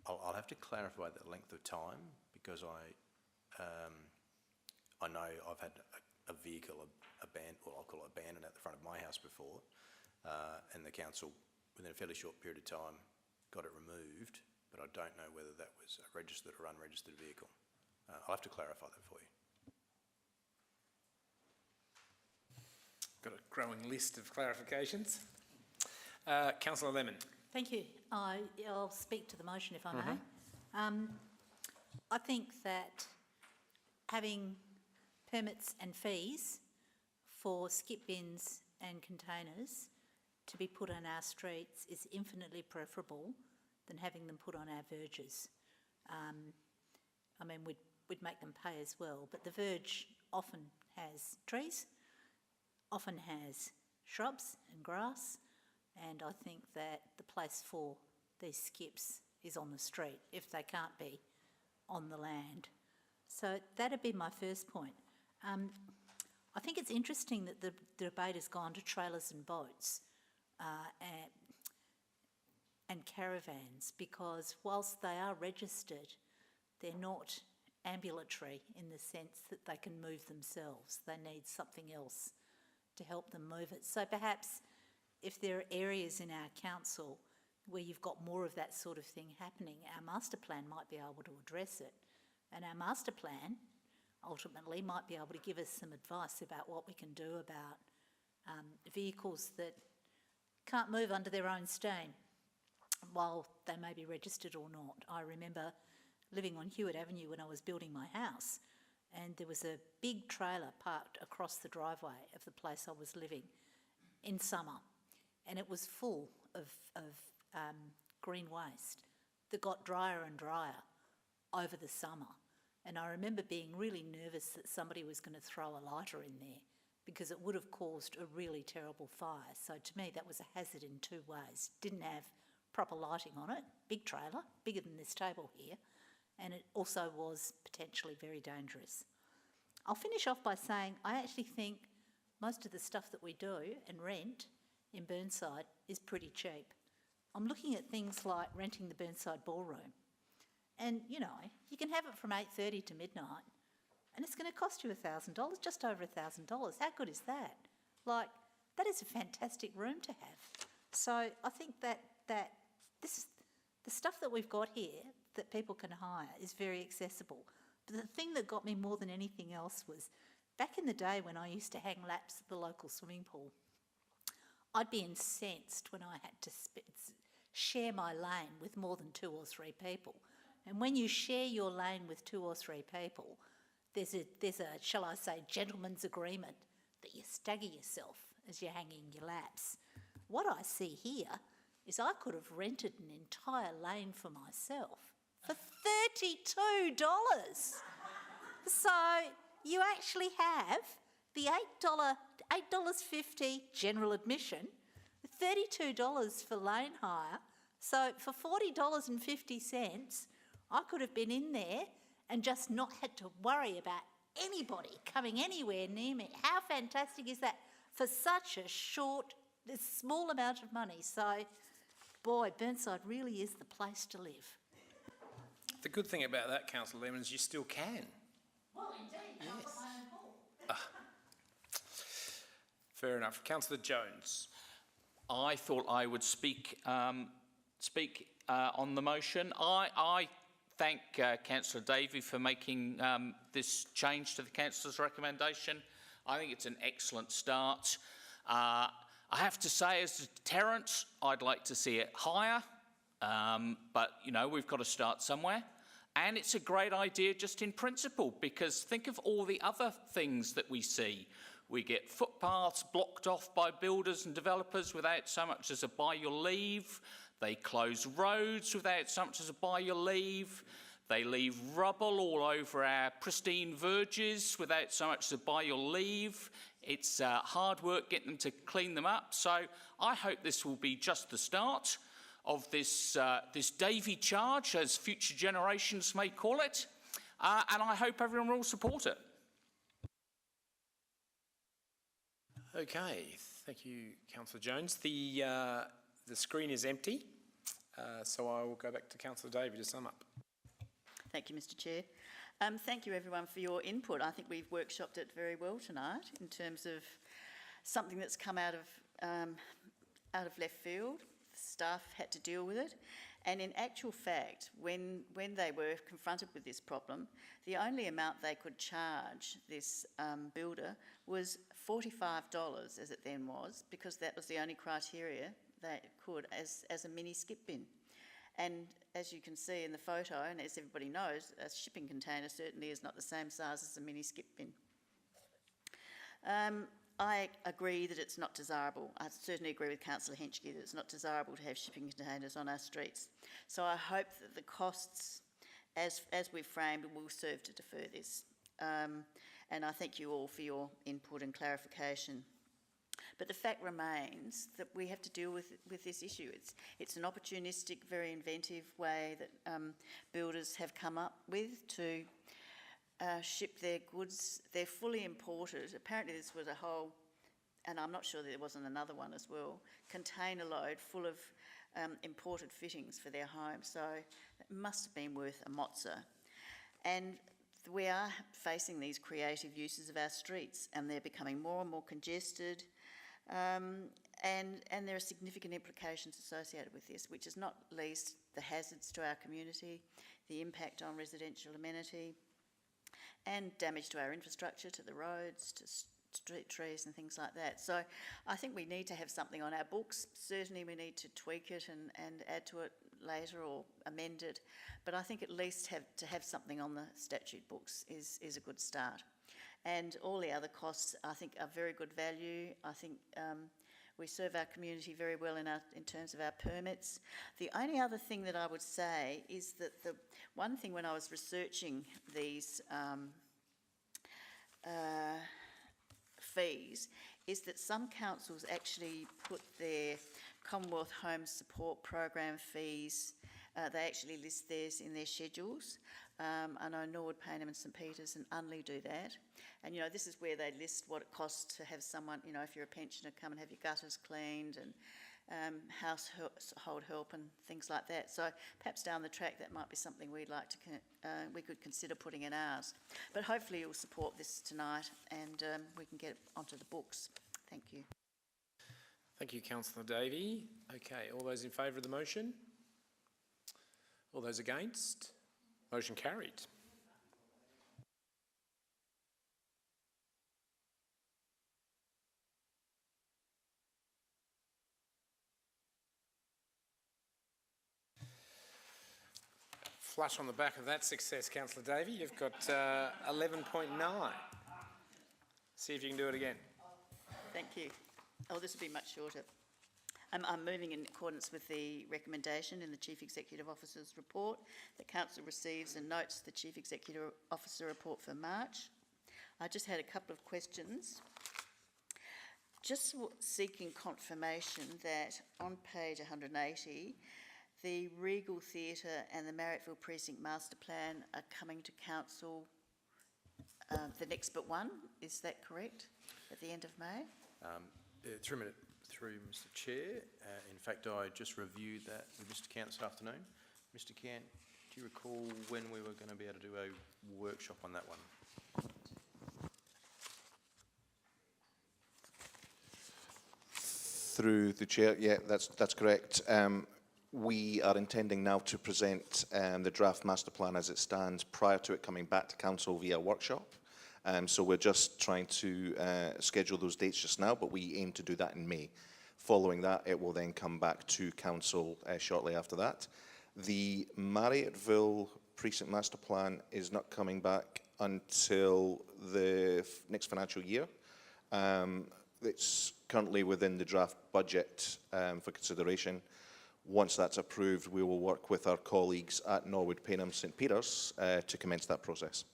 I'll have to clarify that length of time because I know I've had a vehicle I'll call it abandoned at the front of my house before, and the council within a fairly short period of time got it removed, but I don't know whether that was a registered or unregistered vehicle. I'll have to clarify that for you. Got a growing list of clarifications. Councillor Lemon. Thank you. I'll speak to the motion if I may. I think that having permits and fees for skip bins and containers to be put on our streets is infinitely preferable than having them put on our verges. I mean, we'd make them pay as well, but the verge often has trees, often has shrubs and grass, and I think that the place for these skips is on the street if they can't be on the land. So that'd be my first point. I think it's interesting that the debate has gone to trailers and boats and caravans, because whilst they are registered, they're not ambulatory in the sense that they can move themselves. They need something else to help them move it. So perhaps if there are areas in our council where you've got more of that sort of thing happening, our master plan might be able to address it. And our master plan ultimately might be able to give us some advice about what we can do about vehicles that can't move under their own steam, while they may be registered or not. I remember living on Hewitt Avenue when I was building my house, and there was a big trailer parked across the driveway of the place I was living in summer, and it was full of green waste that got drier and drier over the summer. And I remember being really nervous that somebody was going to throw a lighter in there because it would have caused a really terrible fire. So to me, that was a hazard in two ways. Didn't have proper lighting on it, big trailer, bigger than this table here, and it also was potentially very dangerous. I'll finish off by saying I actually think most of the stuff that we do and rent in Burnside is pretty cheap. I'm looking at things like renting the Burnside ballroom, and you know, you can have it from 8:30 to midnight, and it's going to cost you $1,000, just over $1,000. How good is that? Like, that is a fantastic room to have. So I think that the stuff that we've got here that people can hire is very accessible. But the thing that got me more than anything else was back in the day when I used to hang laps at the local swimming pool, I'd be incensed when I had to share my lane with more than 2 or 3 people. And when you share your lane with 2 or 3 people, there's a, shall I say, gentleman's agreement that you stagger yourself as you're hanging your laps. What I see here is I could have rented an entire lane for myself for $32. So you actually have the $8.50 general admission, $32 for lane hire. So for $40.50, I could have been in there and just not had to worry about anybody coming anywhere near me. How fantastic is that for such a small amount of money? So, boy, Burnside really is the place to live. The good thing about that, Councillor Lemon, is you still can. Well, indeed. Yes. I've got my own pool. Fair enough. Councillor Jones. I thought I would speak on the motion. I thank Councillor Davey for making this change to the Councillor's recommendation. I think it's an excellent start. I have to say, as a deterrent, I'd like to see it higher, but, you know, we've got to start somewhere. And it's a great idea just in principle, because think of all the other things that we see. We get footpaths blocked off by builders and developers without so much as a by your leave. They close roads without so much as a by your leave. They leave rubble all over our pristine verges without so much as a by your leave. It's hard work getting them to clean them up. So I hope this will be just the start of this Davey charge, as future generations may call it. And I hope everyone will support it. Okay, thank you, Councillor Jones. The screen is empty, so I will go back to Councillor Davey to sum up. Thank you, Mr. Chair. Thank you, everyone, for your input. I think we've workshopped it very well tonight in terms of something that's come out of left field. Staff had to deal with it. And in actual fact, when they were confronted with this problem, the only amount they could charge this builder was $45, as it then was, because that was the only criteria they could as a mini skip bin. And as you can see in the photo, and as everybody knows, a shipping container certainly is not the same size as a mini skip bin. I agree that it's not desirable. I certainly agree with Councillor Henschke that it's not desirable to have shipping containers on our streets. So I hope that the costs, as we've framed, will serve to defer this. And I thank you all for your input and clarification. But the fact remains that we have to deal with this issue. It's an opportunistic, very inventive way that builders have come up with to ship their goods. They're fully imported. Apparently this was a whole, and I'm not sure there wasn't another one as well, container load full of imported fittings for their home. So it must have been worth a mozza. And we are facing these creative uses of our streets, and they're becoming more and more congested. And there are significant implications associated with this, which is not least the hazards to our community, the impact on residential amenity, and damage to our infrastructure, to the roads, to street trees and things like that. So I think we need to have something on our books. Certainly we need to tweak it and add to it later or amend it, but I think at least to have something on the statute books is a good start. And all the other costs I think are very good value. I think we serve our community very well in terms of our permits. The only other thing that I would say is that the one thing when I was researching these fees is that some councils actually put their Commonwealth Home Support Program fees, they actually list theirs in their schedules. I know Norwood, Payneham and St Peters and Unley do that. And, you know, this is where they list what it costs to have someone, you know, if you're a pensioner, come and have your gutters cleaned and household help and things like that. So perhaps down the track that might be something we'd like to, we could consider putting in ours. But hopefully you'll support this tonight and we can get it onto the books. Thank you. Thank you, Councillor Davey. Okay, all those in favour of the motion? All those against? Motion carried. Flush on the back of that success, Councillor Davey. You've got 11.9. See if you can do it again. Thank you. Oh, this will be much shorter. I'm moving in accordance with the recommendation in the Chief Executive Officer's report that Council receives and notes the Chief Executive Officer report for March. I just had a couple of questions. Just seeking confirmation that on page 180, the Regal Theatre and the Marrickville Precinct Master Plan are coming to Council the next but one. Is that correct? At the end of May? Through Mr Chair. In fact, I just reviewed that with Mr Cant this afternoon. Mr Cant, do you recall when we were going to be able to do a workshop on that one? Through the Chair, yeah, that's correct. We are intending now to present the draft master plan as it stands prior to it coming back to Council via workshop. So we're just trying to schedule those dates just now, but we aim to do that in May. Following that, it will then come back to Council shortly after that. The Marriottville Precinct Master Plan is not coming back until the next financial year. It's currently within the draft budget for consideration. Once that's approved, we will work with our colleagues at Norwood, Payneham, St Peters to commence that process.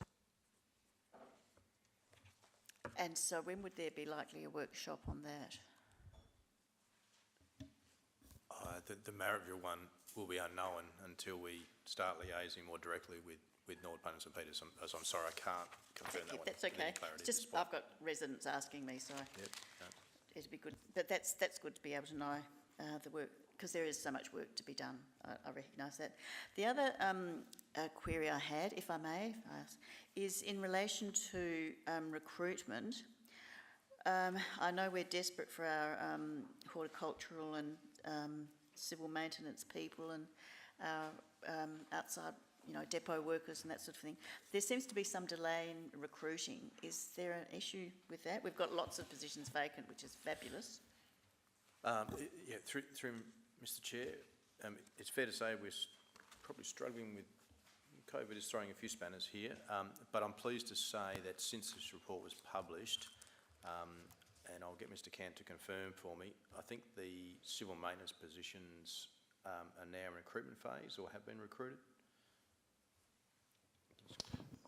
And so when would there be likely a workshop on that? The Marrickville one will be unknown until we start liaising more directly with Norwood, Payneham, St Peters. I'm sorry, I can't confirm that one. That's okay. It's just I've got residents asking me, so it'd be good. But that's good to be able to know the work, because there is so much work to be done. I recognise that. The other query I had, if I may ask, is in relation to recruitment. I know we're desperate for our horticultural and civil maintenance people and our outside, you know, depot workers and that sort of thing. There seems to be some delay in recruiting. Is there an issue with that? We've got lots of positions vacant, which is fabulous. Yeah, through Mr Chair, it's fair to say we're probably struggling with COVID is throwing a few spanners here, but I'm pleased to say that since this report was published, and I'll get Mr Cant to confirm for me, I think the civil maintenance positions are now in recruitment phase or have been recruited.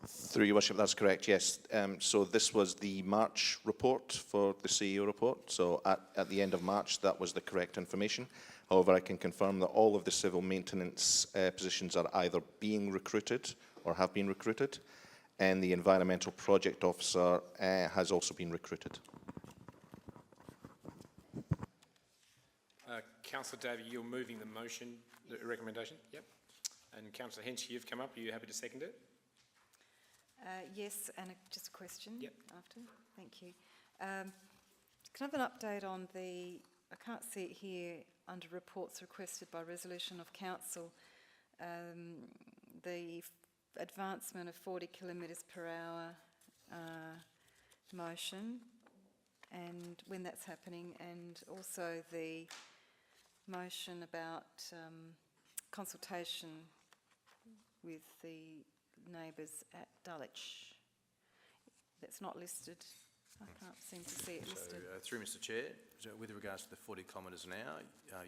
Through your worship, that's correct, yes. So this was the March report for the CEO report. So at the end of March, that was the correct information. However, I can confirm that all of the civil maintenance positions are either being recruited or have been recruited, and the environmental project officer has also been recruited. Councillor Davey, you're moving the motion, the recommendation? Yep. And Councillor Henschke, you've come up. Are you happy to second it? Yes, and just a question after. Thank you. Can I have an update on the, I can't see it here under reports requested by resolution of council, the advancement of 40 kilometres per hour motion and when that's happening, and also the motion about consultation with the neighbours at Dulwich. That's not listed. I can't seem to see it listed. So, through Mr Chair, so with regards to the 40 kilometres an hour,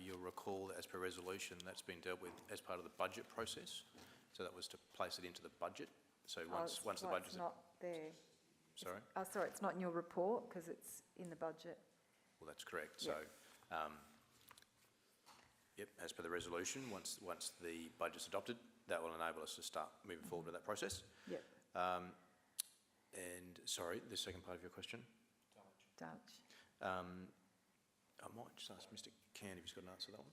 you'll recall that as per resolution, that's been dealt with as part of the budget process. So that was to place it into the budget. So once the budget... It's not there. Sorry? Sorry, it's not in your report because it's in the budget. Well, that's correct. Yep. So, yep, as per the resolution, once the budget's adopted, that will enable us to start moving forward with that process. Yep. And, sorry, the second part of your question? Dutch. I might just ask Mr Candy if he's got an answer to that one.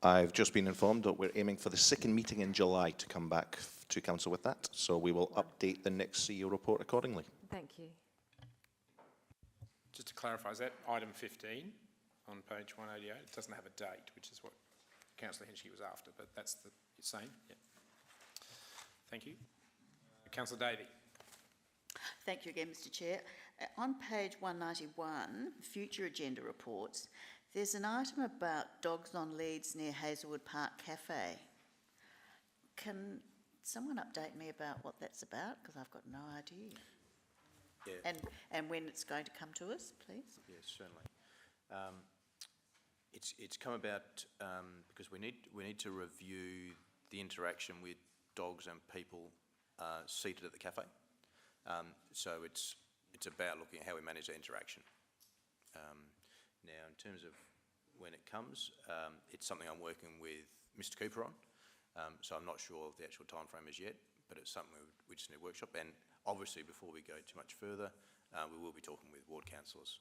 I've just been informed that we're aiming for the second meeting in July to come back to Council with that, so we will update the next CEO report accordingly. Thank you. Just to clarify, is that item 15 on page 188? It doesn't have a date, which is what Councillor Henschke was after, but that's the same? Yeah. Thank you. Councillor Davey. Thank you again, Mr Chair. On page 191, future agenda reports, there's an item about dogs on leads near Hazelwood Park Cafe. Can someone update me about what that's about? Because I've got no idea. Yeah. And when it's going to come to us, please? Yes, certainly. It's come about because we need to review the interaction with dogs and people seated at the cafe. So it's about looking at how we manage that interaction. Now, in terms of when it comes, it's something I'm working with Mr Cooper on. So I'm not sure of the actual time frame as yet, but it's something we just need to workshop. And obviously, before we go too much further, we will be talking with ward councillors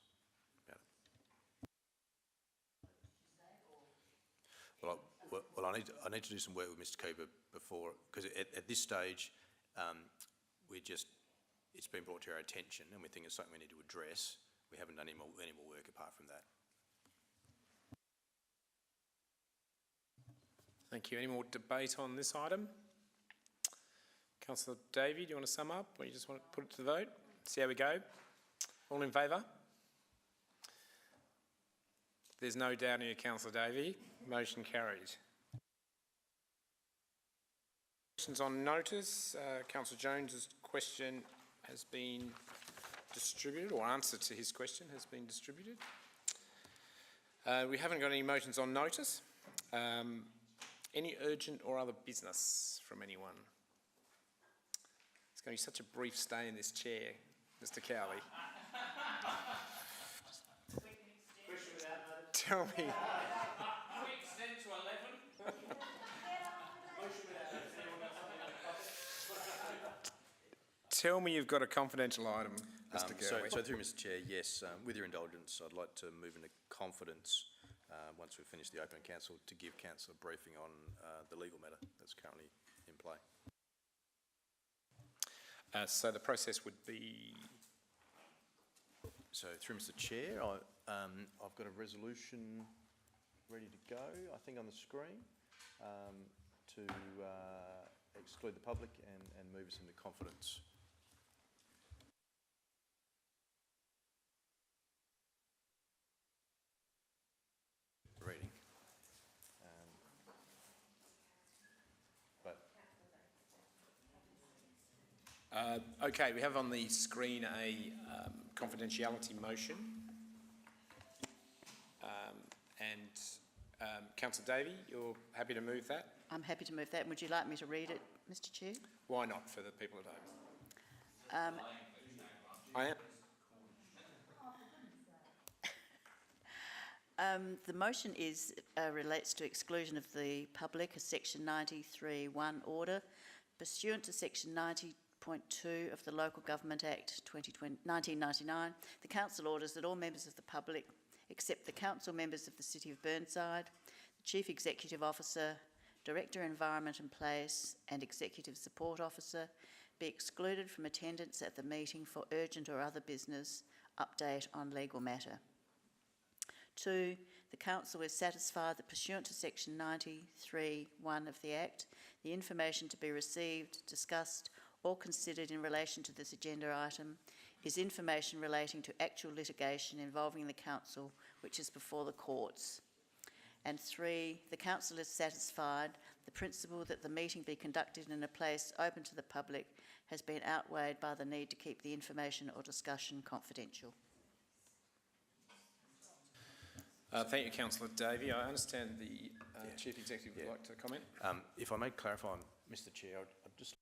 about it. Well, I need to do some work with Mr Cooper before, because at this stage, it's been brought to our attention, and we think it's something we need to address. We haven't done any more work apart from that. Thank you. Any more debate on this item? Councillor Davey, do you want to sum up, or you just want to put it to the vote? See how we go. All in favour? There's no doubt in you, Councillor Davey. Motion carried. Questions on notice. Councillor Jones's question has been distributed, or answer to his question has been distributed. We haven't got any motions on notice. Any urgent or other business from anyone? It's going to be such a brief stay in this chair, Mr Cowley. Tell me. Tell me you've got a confidential item, Mr Cowley. So through Mr Chair, yes, with your indulgence, I'd like to move into confidence once we've finished the open council to give council a briefing on the legal matter that's currently in play. So the process would be... So through Mr Chair, I've got a resolution ready to go, I think on the screen, to exclude the public and move us into confidence. Reading. Okay, we have on the screen a confidentiality motion. Councillor Davey, you're happy to move that? I'm happy to move that. Would you like me to read it, Mr Chair? Why not, for the people at home? I am. The motion relates to exclusion of the public, a Section 93(1) order pursuant to Section 90.2 of the Local Government Act 1999. The council orders that all members of the public, except the council members of the City of Burnside, the Chief Executive Officer, Director Environment and Place and Executive Support Officer, be excluded from attendance at the meeting for urgent or other business update on legal matter. 2, the council is satisfied that pursuant to Section 93(1) of the Act, The information to be received, discussed, or considered in relation to this agenda item is information relating to actual litigation involving the council, which is before the courts. And 3, the council is satisfied the principle that the meeting be conducted in a place open to the public has been outweighed by the need to keep the information or discussion confidential. Thank you, Councillor Davey. I understand the Chief Executive would like to comment. If I may clarify, Mr Chair, I'd just